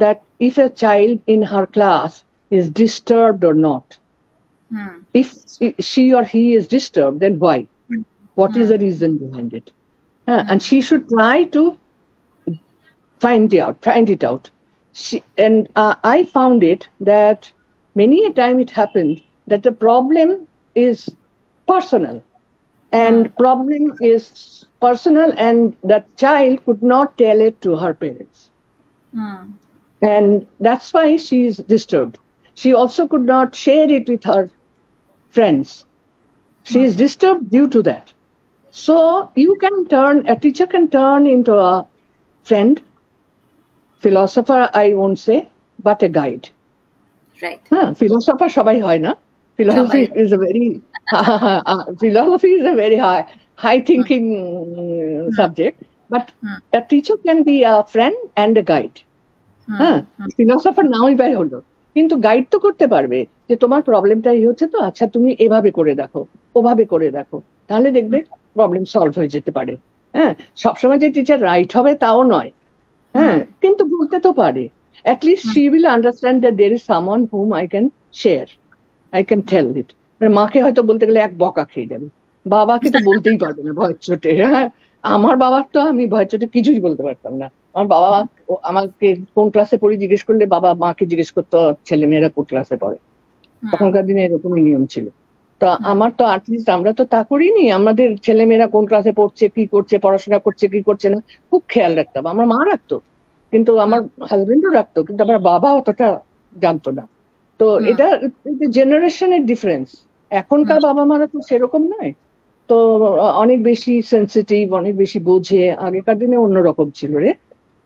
that if a child in her class is disturbed or not. If she or he is disturbed, then why? What is the reason behind it? And she should try to find it out. I found it that many a time it happened that the problem is personal, and that child could not tell it to her parents. And that's why she is disturbed. She also could not share it with her friends. She is disturbed due to that. So a teacher can turn into a friend, philosopher, I won't say, but a guide. Right. Philosopher সবাই হয় না. Philosophy is a very high thinking subject, but a teacher can be a friend and a guide. Philosopher নাওই বাই হলো, কিন্তু guide তো করতে পারবে যে তোমার প্রবলেমটা এই হচ্ছে, তো আচ্ছা তুমি এভাবে করে দেখো, ওভাবে করে দেখো, তাহলে দেখবে প্রবলেম সলভ হয়ে যেতে পারে। সবসময় যে টিচার রাইট হবে তাও নয়, কিন্তু বলতে তো পারে। At least she will understand that there is someone whom I can share, I can tell it. মাকে হয়তো বলতে গেলে এক বকা খেয়ে যাবে, বাবাকে তো বলতেই পারবে না ভয়ের চোটে। আমার বাবার তো আমি ভয়ের চোটে কিছুই বলতে পারতাম না। আমার বাবা আমাকে কোন ক্লাসে পড়ি জিজ্ঞেস করলে বাবা মাকে জিজ্ঞেস করতো ছেলে মেয়েরা কোন ক্লাসে পড়ে। তখনকার দিনে এরকমই নিয়ম ছিল। তো আমার তো অ্যাটলিস্ট আমরা তো তা করিনি, আমাদের ছেলে মেয়েরা কোন ক্লাসে পড়ছে, কি করছে, পড়াশোনা করছে কি করছে না, খুব খেয়াল রাখতাম। আমার মা রাখতো, কিন্তু আমার হাজবেন্ডও রাখতো, কিন্তু আমার বাবা অতটা জানতো না। তো এটা জেনারেশনের ডিফারেন্স। এখনকার বাবা মারা তো সেরকম নয়, তো অনেক বেশি সেন্সিটিভ, অনেক বেশি বোঝে। আগেকার দিনে অন্যরকম ছিল রে।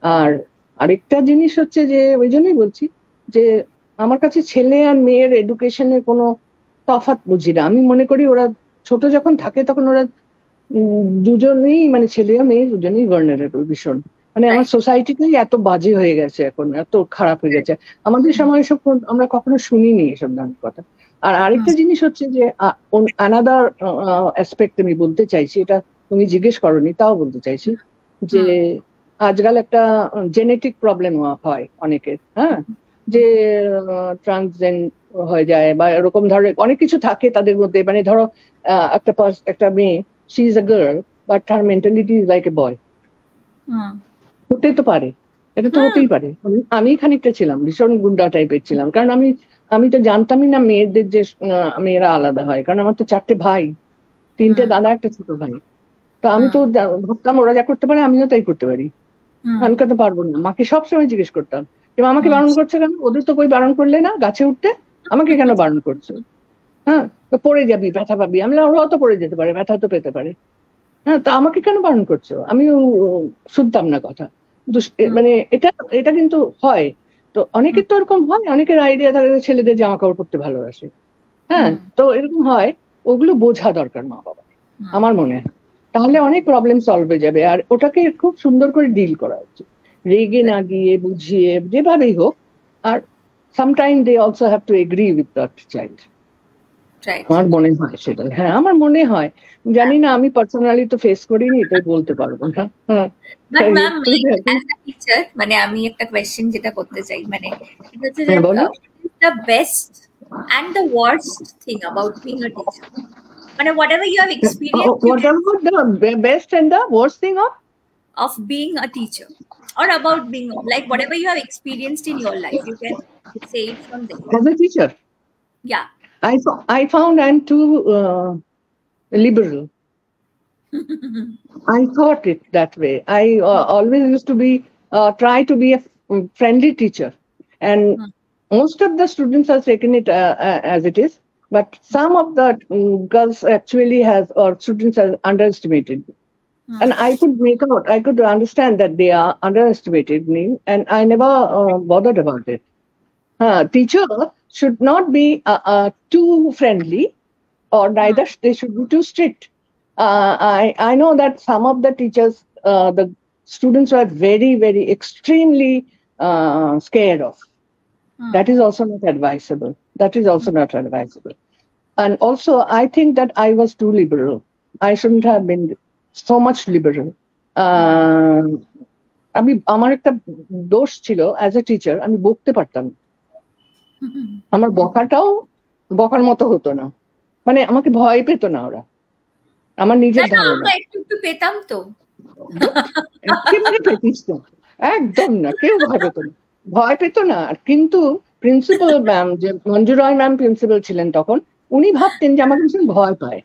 আর আরেকটা জিনিস হচ্ছে যে, ওই জন্যই বলছি যে আমার কাছে ছেলে আর মেয়ের এডুকেশনের কোনো তফাৎ বুঝি না। আমি মনে করি ওরা ছোট যখন থাকে তখন ওরা দুজনেই, মানে ছেলে আর মেয়ে দুজনেই ভালনারেবল ভীষণ। মানে আমার সোসাইটিতেই এত বাজে হয়ে গেছে এখন, এত খারাপ হয়ে গেছে। আমাদের সময় এসব আমরা কখনো শুনিনি এসব ধরনের কথা। আর আরেকটা জিনিস হচ্ছে যে আনাদার অ্যাসপেক্ট আমি বলতে চাইছি, এটা তুমি জিজ্ঞেস করনি তাও বলতে চাইছি, যে আজকাল একটা জেনেটিক প্রবলেম হয় অনেকের, যে ট্রান্সজেন্ড হয়ে যায় বা এরকম ধরনের অনেক কিছু থাকে তাদের মধ্যে। মানে ধরো একটা মেয়ে, she is a girl but her mentality is like a boy. হতে তো পারে, এটা তো হতেই পারে। আমি খানিকটা ছিলাম, ভীষণ গুন্ডা টাইপের ছিলাম, কারণ আমি তো জানতামই না মেয়েদের যে মেয়েরা আলাদা হয়। কারণ আমার তো 4টে ভাই, 3টে দাদা, একটা ছোট ভাই। তো আমি তো ভাবতাম ওরা যা করতে পারে আমিও তাই করতে পারি, আমি কেন পারবো না। মাকে সবসময় জিজ্ঞেস করতাম যে আমাকে বারণ করছে কেন, ওদের তো কই বারণ করলে না গাছে উঠতে, আমাকে কেন বারণ করছো? তো পড়ে যাবি, ব্যথা পাবি। আমি ওরাও তো পড়ে যেতে পারে, ব্যথা তো পেতে পারে, তা আমাকে কেন বারণ করছো? আমিও শুনতাম না কথা। মানে এটা কিন্তু হয়। তো অনেকের তো এরকম হয়, অনেকের আইডিয়া থাকে ছেলেদের জামা কাপড় পরতে ভালোবাসে, তো এরকম হয়। ওগুলো বোঝা দরকার মা বাবা, আমার মনে হয়, তাহলে অনেক প্রবলেম সলভ হয়ে যাবে। আর ওটাকে খুব সুন্দর করে ডিল করা উচিত, রেগে না গিয়ে, বুঝিয়ে, যেভাবেই হোক। আর sometime they also have to agree with that child. আমার মনে হয় সেটা, আমার মনে হয়। জানি না, আমি পার্সোনালি তো ফেস করিনি, তাই বলতে পারবো না। But ma'am, as a teacher, মানে আমি একটা কোয়েশ্চেন যেটা করতে চাই, মানে এটা হচ্ছে যে the best and the worst thing about being a teacher, মানে whatever you have experienced, whatever the best and the worst thing of being a teacher, or about being, like whatever you have experienced in your life, you can say it from there. As a teacher, Yeah. I found I'm too liberal. I thought it that way. I always used to be try to be a friendly teacher, and Hmm. most of the students have taken it as it is. But some of the girls actually has or students have underestimated, and Hmm. I could make out, I could understand that they are underestimated me, and I never bothered about it. Teacher should not be too friendly, or Hmm. neither they should be too strict. I know that some of the teachers, the students were very extremely scared of. Hmm. That is also not advisable. That is also not advisable. And also, I think that I was too liberal. I shouldn't have been so much liberal. Hmm. আহ, আমি আমার একটা দোষ ছিল as a teacher, আমি বকতে পারতাম না। Hmm. আমার বকাটাও বকার মতো হতো না, মানে আমাকে ভয় পেত না ওরা, আমার না নিজের না, ধারণা। আমরা একটু একটু পেতাম তো। একেবারে পেতিস না, একদম না, কেউ ভয় পেত না, ভয় পেত না। কিন্তু প্রিন্সিপাল ম্যাম, যে মঞ্জু রয় ম্যাম প্রিন্সিপাল ছিলেন তখন, উনি ভাবতেন যে আমাকে ভীষণ ভয় পায়।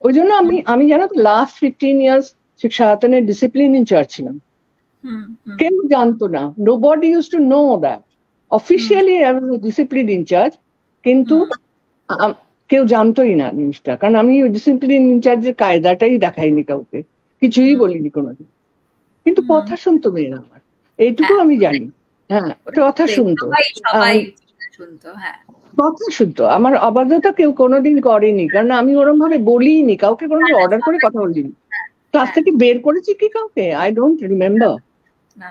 ওই জন্য আমি আমি জানো তো লাস্ট 15 ইয়ার্স শিক্ষা সনাতনের ডিসিপ্লিন ইনচার্জ ছিলাম। হুম, হুম, কেউ জানতো না, nobody use to know that officially I was discipline incharge, কিন্তু হুম, কেউ জানতোই না জিনিসটা, কারণ আমি ডিসিপ্লিন ইনচার্জের কায়দাটাই দেখাইনি কাউকে, কিছুই হুম, বলিনি কোনোদিন। কিন্তু হুম। কথা শুনতো মেয়েরা আমার, এইটুকু হ্যাঁ, আমি জানি। হ্যাঁ, ওটা কথা শুনতো, সবাই সবাই শুনতো। হ্যাঁ। কথা শুনতো। আমার অবাধ্যতা কেউ কোনোদিন করেনি, কারণ আমি ওরম ভাবে বলিনি কাউকে, না কোনোদিন না, অর্ডার করে সবাই। কথা বলিনি। হ্যাঁ, ক্লাস হ্যাঁ। থেকে বের করেছি কি কাউকে? I don't remember. না।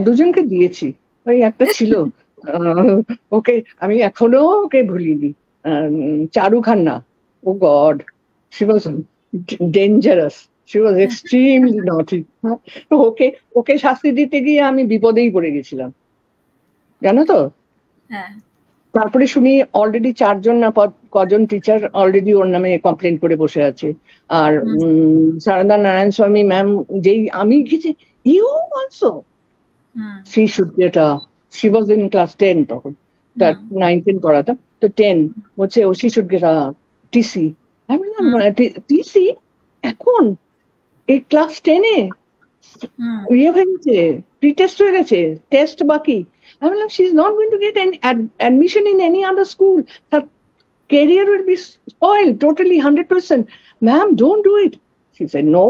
দুজনকে দিয়েছি। ওই একটা ছিল, ওকে আমি এখনো ওকে ভুলিনি, Charu Khanna. Oh god, she was dangerous, she was extremely naughty. Okay ওকে শাস্তি দিতে গিয়ে আমি বিপদেই পড়ে গেছিলাম, জানো তো। হ্যাঁ। তারপরে শুনি অলরেডি 4জন না কজন টিচার অলরেডি ওর নামে কমপ্লেন করে বসে আছে। আর হুম, সারদা নারায়ণ স্বামী ম্যাম, যেই আমি গেছি, you also, hmm, she should get a, she was in class 10 তখন, তার হুম, 9-10 পড়াতাম তো 10, বলছে ও she should get a TC. আমি বললাম হুম, টিসি এখন এই ক্লাস 10-এ হুম। ইয়ে হয়ে গেছে, প্রি টেস্ট হয়ে গেছে, টেস্ট বাকি। আমি বললাম she is not going to get an admission in any other school, her career will be spoiled totally 100%. Ma'am, don't do it. She said no.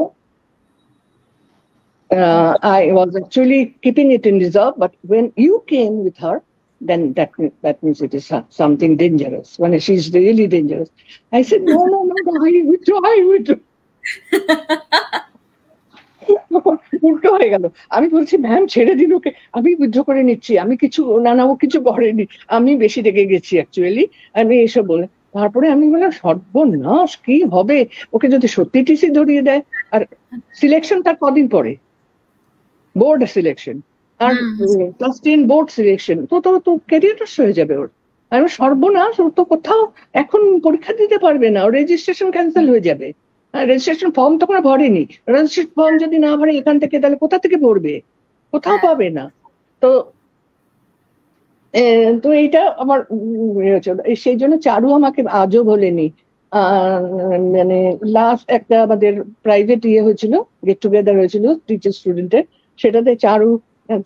I was actually keeping it in reserve, but when you came with her, then that means it is something dangerous. When she's really dangerous, I said no, I withdraw, I withdraw. উল্টো হয়ে গেল। আমি বলছি ma'am ছেড়ে দিন ওকে, আমি withdraw করে নিচ্ছি, আমি কিছু না ও কিছু করেনি, আমি বেশি রেগে গেছি অ্যাকচুয়ালি। আমি এসব বলে তারপরে আমি বললাম সর্বনাশ, কি হবে ওকে যদি সত্যি টিসি ধরিয়ে দেয়। আর সিলেকশন তার কদিন পরে, বোর্ড সিলেকশন, আর ক্লাস 10 বোর্ড সিলেকশন, তো তো তো ক্যারিয়ার হয়ে যাবে ওর। আমি সর্বনাশ, ওর তো কোথাও এখন পরীক্ষা দিতে পারবে না, ওর রেজিস্ট্রেশন ক্যান্সেল হয়ে যাবে। রেজিস্ট্রেশন ফর্ম তো কোনো ভরেনি, রেজিস্ট্রেশন ফর্ম যদি না ভরে এখান থেকে, তাহলে কোথা থেকে ভরবে? কোথাও পাবে না। তো তো এইটা আমার সেই জন্য চারু আমাকে আজও বলেনি। মানে লাস্ট একটা আমাদের প্রাইভেট ইয়ে হয়েছিল, গেট টুগেদার হয়েছিল টিচার স্টুডেন্টের, সেটাতে চারু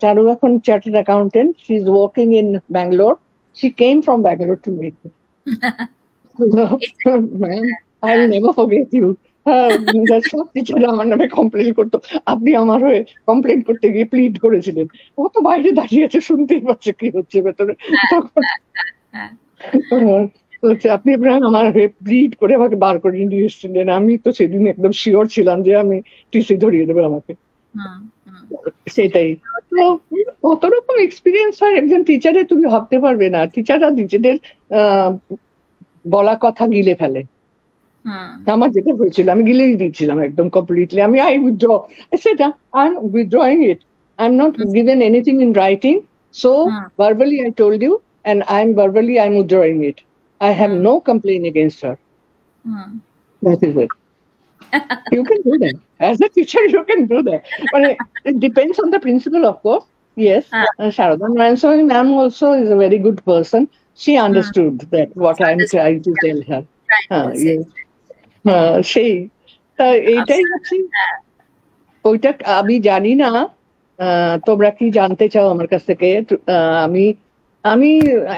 চারু এখন chartered accountant, she is working in Bangalore, she came from Bangalore to meet me. Ma'am, I will never forget you. সব টিচাররা আমার নামে কমপ্লেন করতো, আপনি আমার হয়ে কমপ্লেন করতে গিয়ে প্লিড করেছিলেন। ও তো বাইরে দাঁড়িয়ে আছে, শুনতেই পাচ্ছে কি হচ্ছে ভেতরে। তখন বলছে আপনি আমার হয়ে প্লিড করে আমাকে বার করে নিয়ে এসেছিলেন, আমি তো সেদিন একদম শিওর ছিলাম যে আমি টিসি ধরিয়ে দেবে আমাকে। সেটাই তো, কত রকম এক্সপিরিয়েন্স হয় একজন টিচারের, তুমি ভাবতে পারবে না। টিচাররা নিজেদের বলা কথা গিলে ফেলে। আমার যেটা হয়েছিল, আমি গিলেই দিচ্ছিলাম একদম কমপ্লিটলি। আমি আই উইথড্র, সেটা I am withdrawing it, I am not given anything in writing, so verbally I told you, and I'm withdrawing it. I have no complaint against her. That is it. You can do that as a teacher, you can do that, but it depends on the principal, of course. Yes, Uh, Sharada Narayan ma'am also is a very good person. She hmm. understood that what I am Understood. trying to tell her. Right, বলছে। Yes. সেই এইটাই আফসানা, হচ্ছে হ্যাঁ, ওইটা আমি জানি না তোমরা কি জানতে চাও আমার কাছ থেকে আমি আমি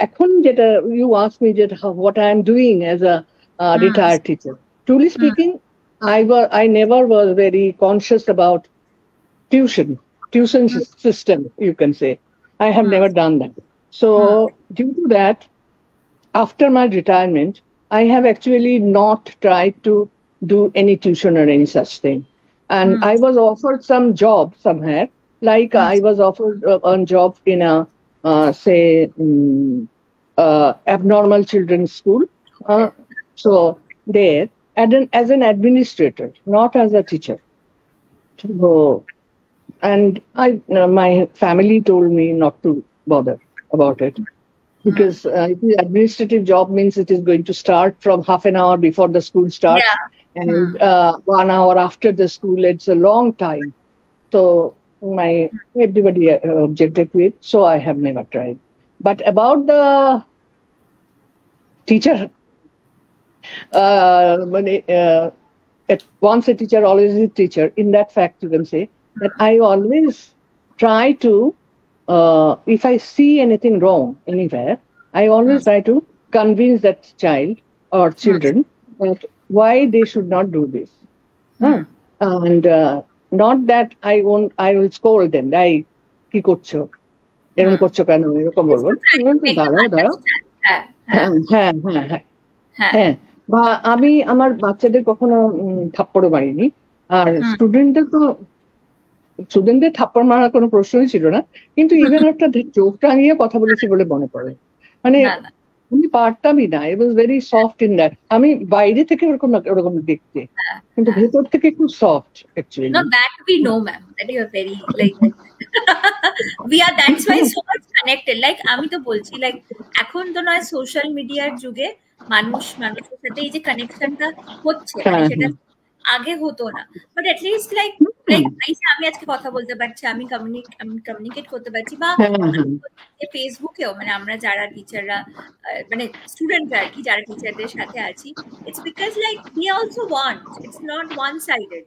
এখন যেটা ইউ আস্ক মি যেটা what I am doing as a hmm, retired teacher truly hmm, speaking I never was very conscious about tuition hmm, system, you can say. I have hmm, never done that. So hmm, due to that, after my retirement, I have actually not tried to do any tuition or any such thing. And hmm, I was offered some job somewhere, like hmm, I was offered a job in a, say, abnormal children's school. Uh, so there, as an administrator, not as a teacher. So, and my family told me not to bother about it hmm, because the administrative job means it is going to start from half an hour before the school starts yeah, hmm, and 1 hour after the school. It's a long time. So my everybody objected to it. So I have never tried. But about the teacher, once a teacher, always a teacher. In that fact, you can say that I always try to, if I see anything wrong anywhere, I hmm, always try to convince that child or hmm, children that why they should not do this. Hmm, Huh? And not that I will scold them. কি করছো এরকম হুম। করছো কেন এরকম Just বলবো to না। try to make them দাঁড়াও দাঁড়াও understand. হ্যাঁ, হ্যাঁ, হ্যাঁ হ্যাঁ হ্যাঁ হ্যাঁ হ্যাঁ, হ্যাঁ বা আমি আমার বাচ্চাদের কখনো থাপ্পড়ও মারিনি আর হুম, স্টুডেন্টদের থাপ্পড় মারার কোনো প্রশ্নই ছিল না কিন্তু ইভেন একটা চোখ টাঙিয়ে কথা বলেছি বলে মনে পড়ে মানে না, না, আমি পারতামই না it was very soft in that আমি বাইরে থেকে ওরকম ওরকম দেখতে হ্যাঁ, কিন্তু হ্যাঁ। ভেতর থেকে খুব soft No, actually that we know, ma'am. That you are very like we are. That's why so much connected. Like আমি তো বলছি, like এখন তো নয় সোশ্যাল মিডিয়ার যুগে মানুষের সাথে এই যে কানেকশনটা হচ্ছে, মানে হ্যাঁ সেটা হ্যাঁ আগে হতো না। বাট এটলিস্ট লাইক লাইক এই যে আমি আজকে কথা বলতে পারছি, আমি কমিউনিকেট করতে পারছি, বা হ্যাঁ হ্যাঁ ফেসবুকেও মানে আমরা যারা টিচাররা মানে স্টুডেন্টরা আর কি যারা টিচারদের সাথে আছি, it's because like we also want, it's not one sided,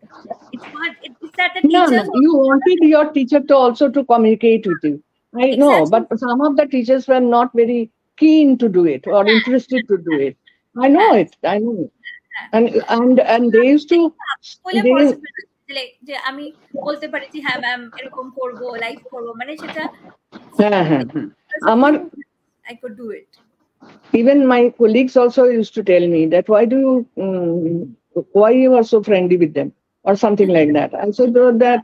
it's that the no no teachers you also wanted your teacher to also to communicate with you I know exactly but some of the teachers were not very keen to do it or হ্যাঁ, interested to do it হ্যাঁ, I know it হ্যাঁ। and they used to বলে they possible যে আমি বলতে পারি যে হ্যাঁ ম্যাম এরকম করবো, লাইভ করবো, মানে সেটা হ্যাঁ হ্যাঁ হ্যাঁ আমার I could do it. even my colleagues also used to tell me that why you are so friendly with them or something like that I said that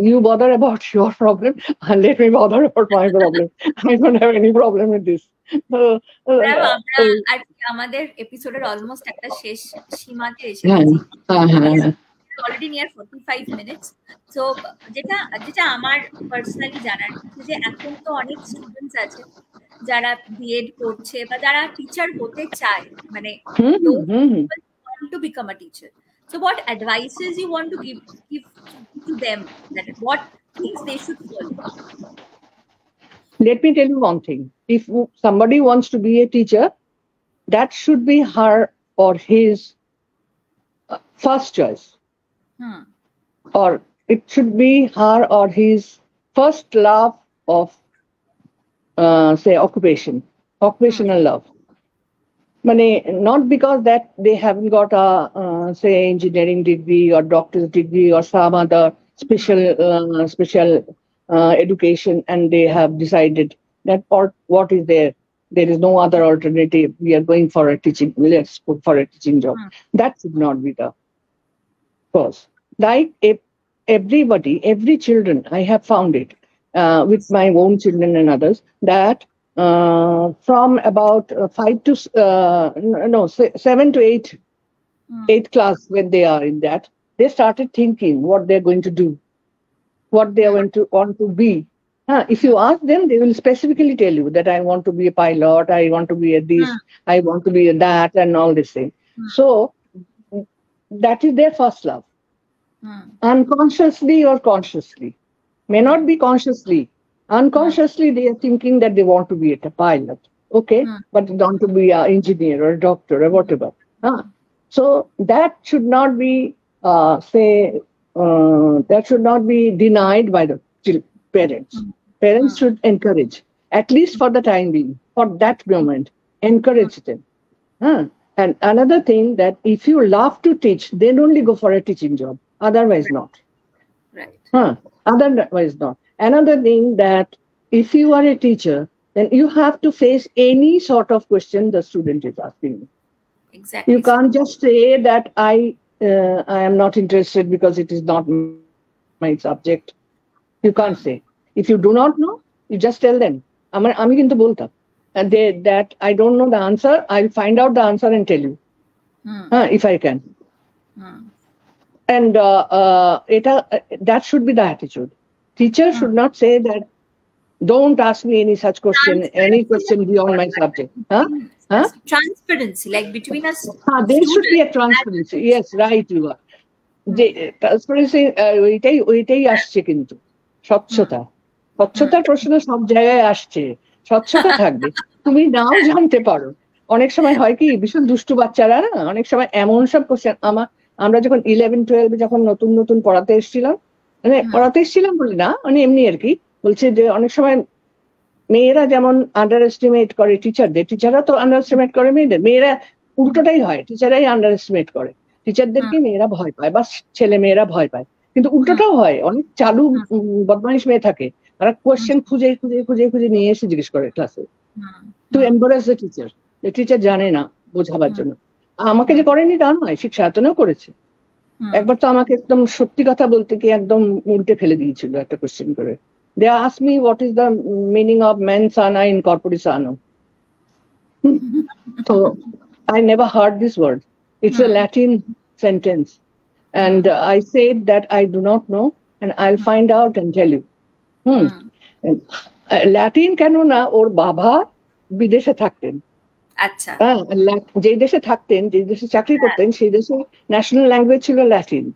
you bother about your problem and let me bother about my problem I don't have any problem with this ma'am uh, আমরা uh, আজকে আমাদের এপিসোডের almost একটা শেষ সীমাতে এসে হ্যাঁ গেছি। হ্যাঁ হ্যাঁ অলরেডি নিয়ার 45 মিনিটস। সো যেটা যেটা আমার পার্সোনালি জানার আছে যে এখন তো অনেক স্টুডেন্টস আছে যারা বিএড করছে বা যারা টিচার হতে চায়, মানে হুম হুম those hmm people want to become a teacher. So what advices you want to give to them, that what things they should follow? let me tell you one thing if somebody wants to be a teacher that should be her or his first choice Hmm. or it should be her or his first love of say occupational love money not because that they haven't got a say engineering degree or doctor's degree or some other special education and they have decided that or what is there is no other alternative we are going for a teaching let's go for a teaching job Hmm. that should not be the course like if every children I have found it with my own children and others that from about 7 to 8 Hmm. eighth class when they are in that they started thinking what they're going to do what they are Hmm. going to want to be if you ask them they will specifically tell you that I want to be a pilot I want to be a this Hmm. I want to be a that and all this thing Hmm. so that is their first love Hmm. unconsciously or consciously may not be consciously. Unconsciously, they are thinking that they want to be a pilot, okay, but they want to be an engineer or a doctor or whatever. So that should not be, that should not be denied by the parents. Parents should encourage, at least for the time being, for that moment, encourage them. And another thing, that if you love to teach, then only go for a teaching job. Otherwise, not. Right. Otherwise, not. Another thing, that if you are a teacher, then you have to face any sort of question the student is asking you. Exactly. You can't just say that I am not interested because it is not my subject. You can't say. If you do not know, you just tell them. আমি কিন্তু বলতাম that I don't know the answer. I'll find out the answer and tell you, if I can. And that should be the attitude. Teacher should not say that, don't ask me any such question, any question beyond my subject. Transparency, like between us. There should be a transparency. Yes, right, you are. Transparency, ওইটাই আসছে কিন্তু স্বচ্ছতার প্রশ্ন সব জায়গায় আসছে। স্বচ্ছতা থাকবে, তুমি নাও জানতে পারো। অনেক সময় হয় কি, ভীষণ দুষ্টু বাচ্চারা না, অনেক সময় এমন সব কোশ্চেন, আমরা যখন 11-12 যখন নতুন পড়াতে এসেছিলাম বলি না, মানে এমনি আর কি বলছে যে, অনেক সময় মেয়েরা যেমন আন্ডার এস্টিমেট করে টিচাররা তো আন্ডার এস্টিমেট করে মেয়েরা উল্টোটাই হয়, টিচাররাই আন্ডার এস্টিমেট করে টিচারদেরকে, মেয়েরা ভয় পায় বা ছেলে মেয়েরা ভয় পায়। কিন্তু উল্টোটাও হয়, অনেক চালু বদমাইশ মেয়ে থাকে, তারা কোয়েশ্চেন খুঁজে নিয়ে এসে জিজ্ঞেস করে ক্লাসে, to embarrass the teacher. Teacher জানে না বোঝাবার জন্য। আমাকে যে করেনি তা নয়, শিক্ষা আয়তনেও করেছে। একবার তো আমাকে একদম সত্যি কথা বলতে কি একদম উল্টে ফেলে দিয়েছিল একটা কোয়েশ্চেন করে। They asked me what is the meaning of mens sana in corpore sano. So I never heard this word. It's a Latin sentence, and I said that I do not know, and I'll find out and tell you. Latin কেন না, ওর বাবা বিদেশে থাকতেন। আচ্ছা। যে দেশে থাকতেন, যে দেশে চাকরি করতেন, সেই দেশে ন্যাশনাল ল্যাঙ্গুয়েজ ছিল ল্যাটিন।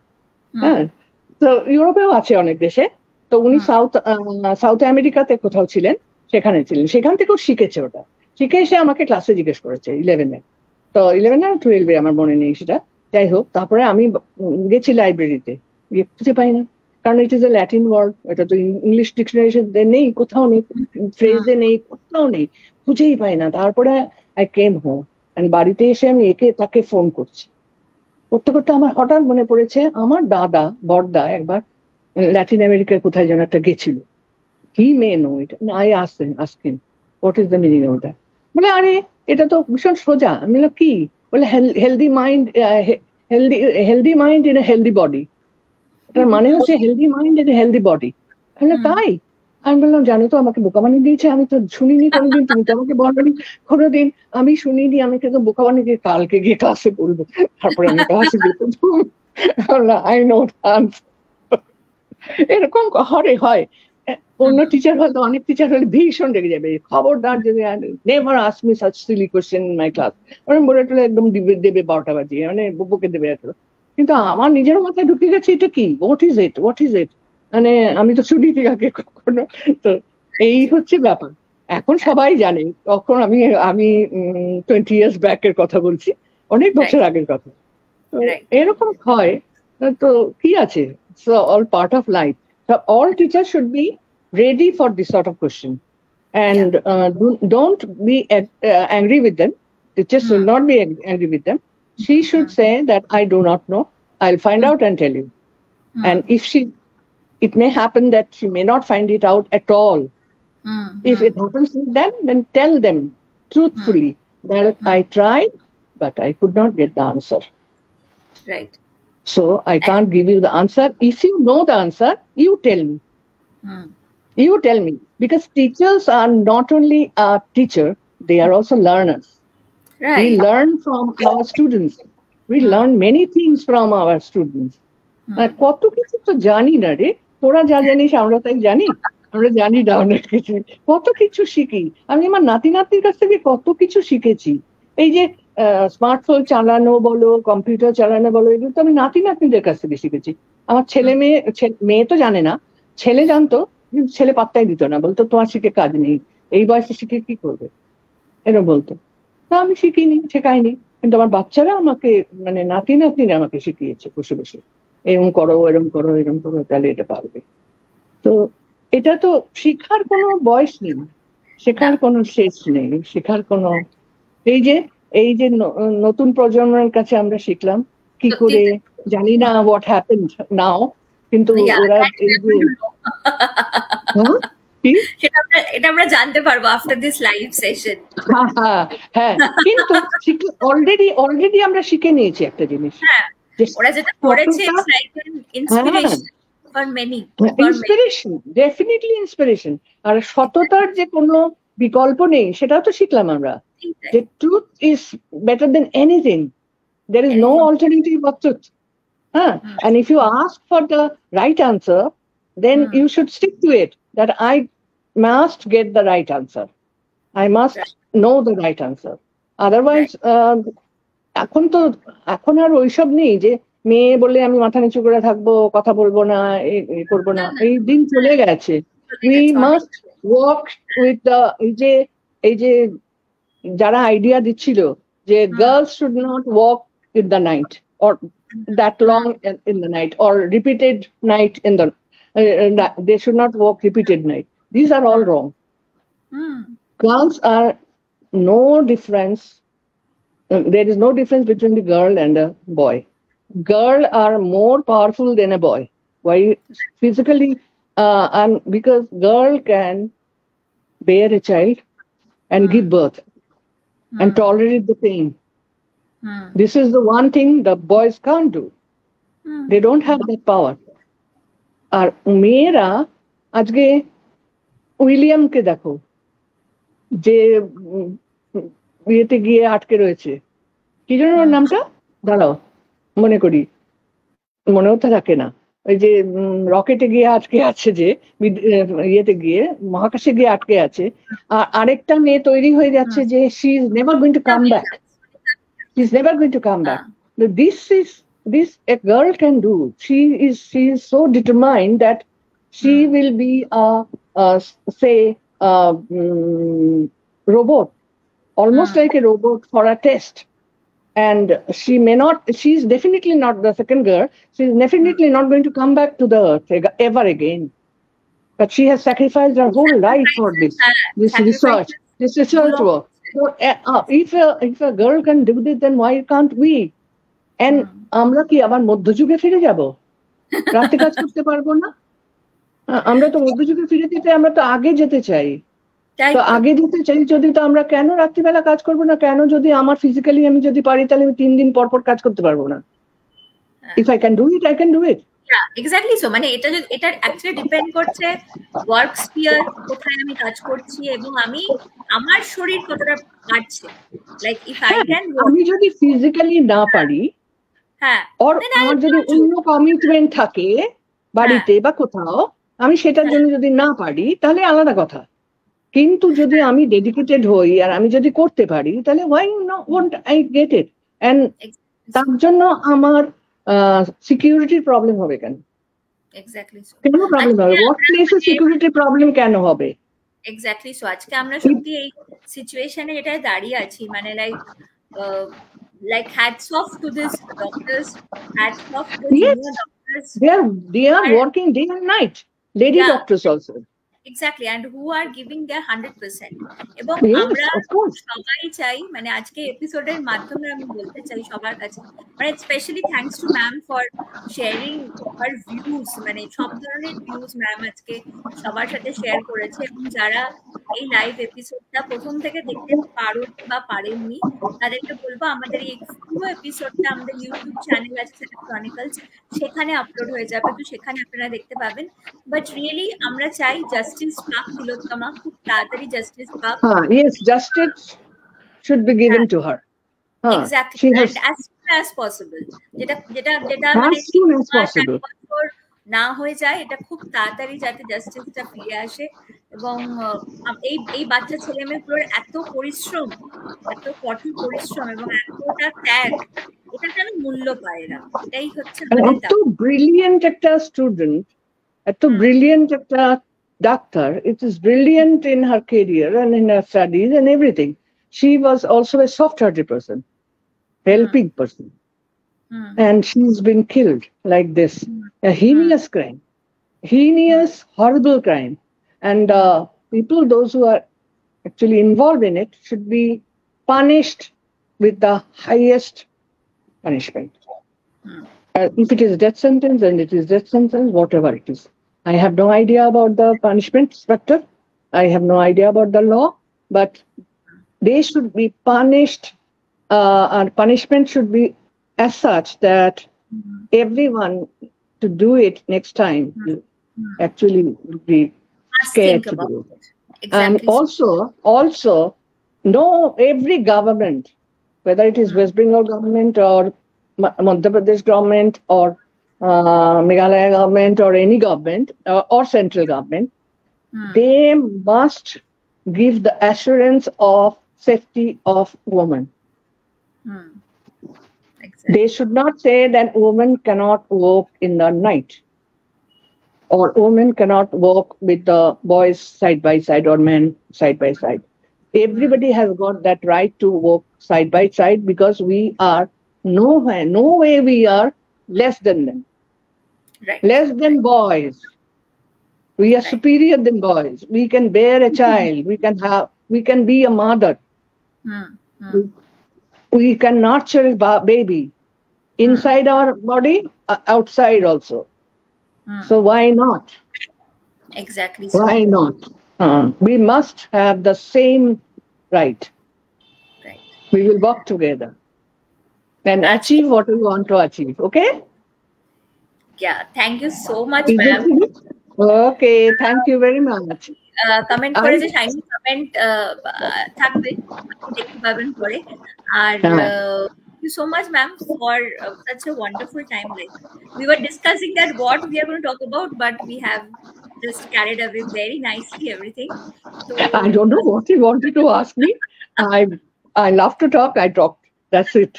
তো ইউরোপেও আছে অনেক দেশে। তো উনি সাউথ আমেরিকাতে কোথাও ছিলেন, সেখানে ছিলেন, সেখান থেকেও শিখেছে ওটা। শিখে এসে আমাকে ক্লাসে জিজ্ঞেস করেছে 11-এ, তো 11 আর 12-এ আমার মনে নেই সেটা, যাই হোক। তারপরে আমি গেছি লাইব্রেরিতে, গিয়ে খুঁজে পাই না, কারণ it is a Latin word, এটা তো ইংলিশ ডিকশনারিতে নেই, কোথাও নেই, ফ্রেজে নেই, কোথাও নেই, খুঁজেই পাই না। তারপরে আই কেম হোম, বাড়িতে এসে আমি তাকে ফোন করছি, করতে আমার হঠাৎ মনে পড়েছে আমার বড়দা একবার ল্যাটিন আমেরিকার কোথায় যেন একটা গেছিল, কি may know it, I asking what is the meaning of that. বলে আরে এটা তো ভীষণ সোজা। আমি বললাম কি? বলে healthy mind in a healthy body. এটার মানে হচ্ছে healthy mind in a healthy body. তাই? আমি বললাম, জানো তো আমাকে বোকা বানিয়ে দিয়েছে, আমি তো শুনিনি কোনোদিন, তুমি তো আমাকে বলনি কোনোদিন, আমি শুনিনি, আমি কিন্তু বোকা বানিয়ে দিয়ে কালকে গিয়ে ক্লাসে বলবো। তারপরে আমি ক্লাসে যেতে আই নো এরকম হয়। অন্য টিচার হয়তো, অনেক টিচার হলে ভীষণ রেগে যাবে, খবরদার যদি never ask me such silly question in my class, মানে বলে একদম দেবে 12টা বাজিয়ে, মানে বকে দেবে এত। কিন্তু আমার নিজের মাথায় ঢুকে গেছে, এটা কি, হোয়াট ইজ ইট, মানে আমি তো শুনিনি আগে কখনো। তো এই হচ্ছে ব্যাপার। এখন সবাই জানে, তখন আমি 20 years back এর কথা বলছি, অনেক বছর আগের কথা। এরকম হয় তো কি আছে, all part of life. So all teachers should be ready for this sort of question, and don't be angry with them. Teachers should not be angry with them. She should say that I do not know, I'll find out and tell you. And if it may happen that she may not find it out at all. If it happens with them, then tell them truthfully that I tried, but I could not get the answer. Right. So I can't give you the answer. If you know the answer, you tell me. You tell me. Because teachers are not only a teacher, they are also learners. Right. We learn from our students. We learn many things from our students. কত কিছু তো জানি না রে, তোরা যা জানিস আমরা তাই জানি, আমরা জানি না অনেক কিছু, কত কিছু শিখি। আমি আমার নাতির কাছ থেকে কত কিছু শিখেছি। এই যে স্মার্টফোন চালানো বলো, কম্পিউটার চালানো বলো, এগুলো তো আমি নাতিদের কাছ থেকে শিখেছি। আমার মেয়ে তো জানে না, ছেলে জানতো, কিন্তু ছেলে পাত্তাই দিত না, বলতো তোমার শিখে কাজ নেই, এই বয়সে শিখে কি করবে, এরকম বলতো। তা আমি শিখিনি, শেখাইনি, কিন্তু আমার বাচ্চারা আমাকে, মানে নাতি নাতনিরা আমাকে শিখিয়েছে বসে বসে, এরম করো, এরম করো, এরম করো, তাহলে এটা পারবে। তো এটা তো শিখার কোনো বয়স নেই, শেখার কোনো শেষ নেই, শেখার কোনো, এই যে নতুন প্রজন্মের কাছে আমরা শিখলাম কি করে, জানি না হোয়াট হ্যাপেন্ড নাও, কিন্তু ওরা এই যে এটা আমরা জানতে পারবো আফটার দিস লাইভ সেশন। হ্যাঁ, কিন্তু অলরেডি আমরা শিখে নিয়েছি একটা জিনিস, ওরা যেটা করেছে it's like an inspiration for many, inspiration, definitely inspiration. আর সততার যে কোনো বিকল্প নেই, সেটাও তো শিখলাম আমরা, যে truth is better then anything, there is no alternative of truth. And if you ask for the right answer, then you should stick to it, that I must get the right answer, I must know the right answer. Otherwise এখন আর ওইসব নেই যে মেয়ে বলে আমি মাথা নিচু করে থাকবো, কথা বলবো না, করবো না, এই দিন চলে গেছে। We must walk with the, এই যে যারা আইডিয়া দিচ্ছিল যে girls should not walk in the night or that long in the night or repeated night in the they should not walk repeated night, these are all wrong. Girls are no difference, there is no difference between the girl and a boy. Girl are more powerful than a boy. Why? Physically, and because girl can bear a child and give birth and tolerate the pain. This is the one thing the boys can't do. They don't have that power. আর মেয়েরা আজকে উইলিয়ামকে দেখো, যে বিয়েতে গিয়ে আটকে রয়েছে, কি জন্য ওর নামটা, দাঁড়াও মনে করি, মনেও তো থাকে না, ওই যে রকেটে গিয়ে আটকে আছে, যে ইয়েতে গিয়ে মহাকাশে গিয়ে আটকে আছে, আর আরেকটা মেয়ে তৈরি হয়ে যাচ্ছে যে she is never going to come back, she is never going to come back. This a girl can do. She is so determined that she will be say robot, almost like a robot for a test. And she is definitely not the second girl. She is definitely not going to come back to the earth ever again. But she has sacrificed her whole life for this research work. So if a girl can do this, then why can't we? And আমরা কি আবার মধ্যযুগে ফিরে যাব, রাতে কাজ করতে পারবো না? আমরা তো মধ্যযুগে ফিরে যেতে, আমরা তো আগে যেতে চাই, তো আগে যেতে চাই যদি, তো আমরা কেন রাত্রিবেলা কাজ করবো না? কেন, যদি আমার ফিজিক্যালি আমি যদি পারি, তাহলে আমি 3 দিন পর পর কাজ করতে পারবো না? If I can do it, I can do it. Yeah, exactly. So মানে এটা অ্যাকচুয়ালি ডিপেন্ড করছে ওয়ার্ক স্পিয়ার, কোথায় আমি কাজ করছি এবং আমি আমার শরীর কতটা পারছে। লাইক ইফ আই ক্যান, আমি যদি ফিজিক্যালি না পারি, আর আমার যদি অন্য কমিটমেন্ট থাকে বাড়িতে বা কোথাও, আমি সেটার জন্য যদি না পারি, তাহলে আলাদা কথা। কিন্তু যদি আমি ডেডিকেটেড হই আর আমি যদি করতে পারি, তাহলে why won't I get it? And তার জন্য আমার সিকিউরিটির প্রবলেম হবে কেন? এক্স্যাক্টলি, কেন প্রবলেম হবে? ওয়ার্ক প্লেসে সিকিউরিটির প্রবলেম কেন হবে? এক্স্যাক্টলি। সো আজকে আমরা সত্যি এই সিচুয়েশনে যেটা দাঁড়িয়ে আছি, মানে like hats off to this doctors, hats off to the doctors. They are working day and night, lady doctors also. Exactly, and who are giving their 100%. এবং আমরা সবাই চাই, মানে আজকে এপিসোডের মাধ্যমে আমি বলতে চাই সবার কাছে, মানে specially thanks to ma'am for sharing her views, মানে সব ধরনের ভিউজ ম্যাম আজকে সবার সাথে শেয়ার করেছে। এবং যারা এই লাইভ এপিসোডটা প্রথম থেকে দেখতে পারো বা পারেননি, তাদেরকে বলবো আমাদের এই পুরো এপিসোডটা আমাদের ইউটিউব চ্যানেল আছে সেটা ক্রনিকলস, সেখানে আপলোড হয়ে যাবে, তো সেখানে আপনারা দেখতে পাবেন। বাট রিয়েলি আমরা চাই জাস্টিস পাক, তিলোত্তমা খুব তাড়াতাড়ি জাস্টিস পাক। Yes, justice should be given to her. Exactly, and as soon as possible. যেটা মানে as soon as possible না হয়ে যায়, এটা খুব তাড়াতাড়ি যাতে জাস্টিসটা ফিরে আসে। এবং এই বাচ্চা ছেলে মেয়েগুলোর এত পরিশ্রম, এত কঠোর পরিশ্রম এবং এতটা ত্যাগ, এটা যেন মূল্য পায় না, এটাই হচ্ছে এত ব্রিলিয়েন্ট একটা স্টুডেন্ট, এত ব্রিলিয়েন্ট একটা doctor, it is brilliant in her career and in her studies and everything. She was also a soft-hearted person, helping person. And she's been killed like this. A heinous crime. Heinous, horrible crime. And people, those who are actually involved in it, should be punished with the highest punishment. If it is death sentence, then it is death sentence, whatever it is. I have no idea about the punishment structure. I have no idea about the law, but they should be punished, and punishment should be as such that everyone to do it next time will actually be Must scared think to about do it. it. And Exactly. also, no, every government, whether it is West Bengal government or Madhya Pradesh government or Meghalaya government or any government or central government, they must give the assurance of safety of women. Exactly. They should not say that women cannot work in the night, or women cannot work with the boys side by side or men side by side. Everybody has got that right to work side by side, because we are nowhere, no way we are less than them, Right. less than boys. We are Right. superior than boys. We can bear a child. We can be a mother. We can nurture a baby inside our body, outside also. So why not? Exactly. So. Why not? We must have the same right. Right. We will work together and achieve what we want to achieve. Okay? Yeah. Thank you so much, Is ma'am. it? Okay. Thank you very much. Comment করে যে shiny comment থাকবে, আপনি দেখতে পাবেন পরে। আর thank you so much, ma'am, for such a wonderful time. Like, we were discussing that what we are going to talk about, but we have just carried away very nicely everything. So I don't know what you wanted to ask me. I love to talk. I talked. That's it.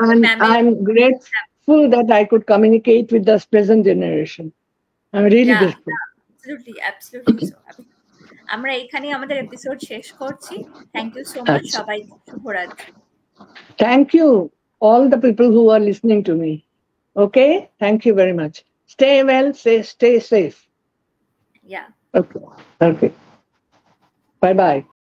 And I'm grateful that I could communicate with the present generation. I'm really grateful. Absolutely, absolutely so. আমরা এখানে আমাদের episode শেষ করছি। Thank you so much সবাই, শুভরাত্রি। Thank you all the people who are listening to me. Okay, thank you very much. Stay well, stay safe. Yeah. Okay. Bye bye.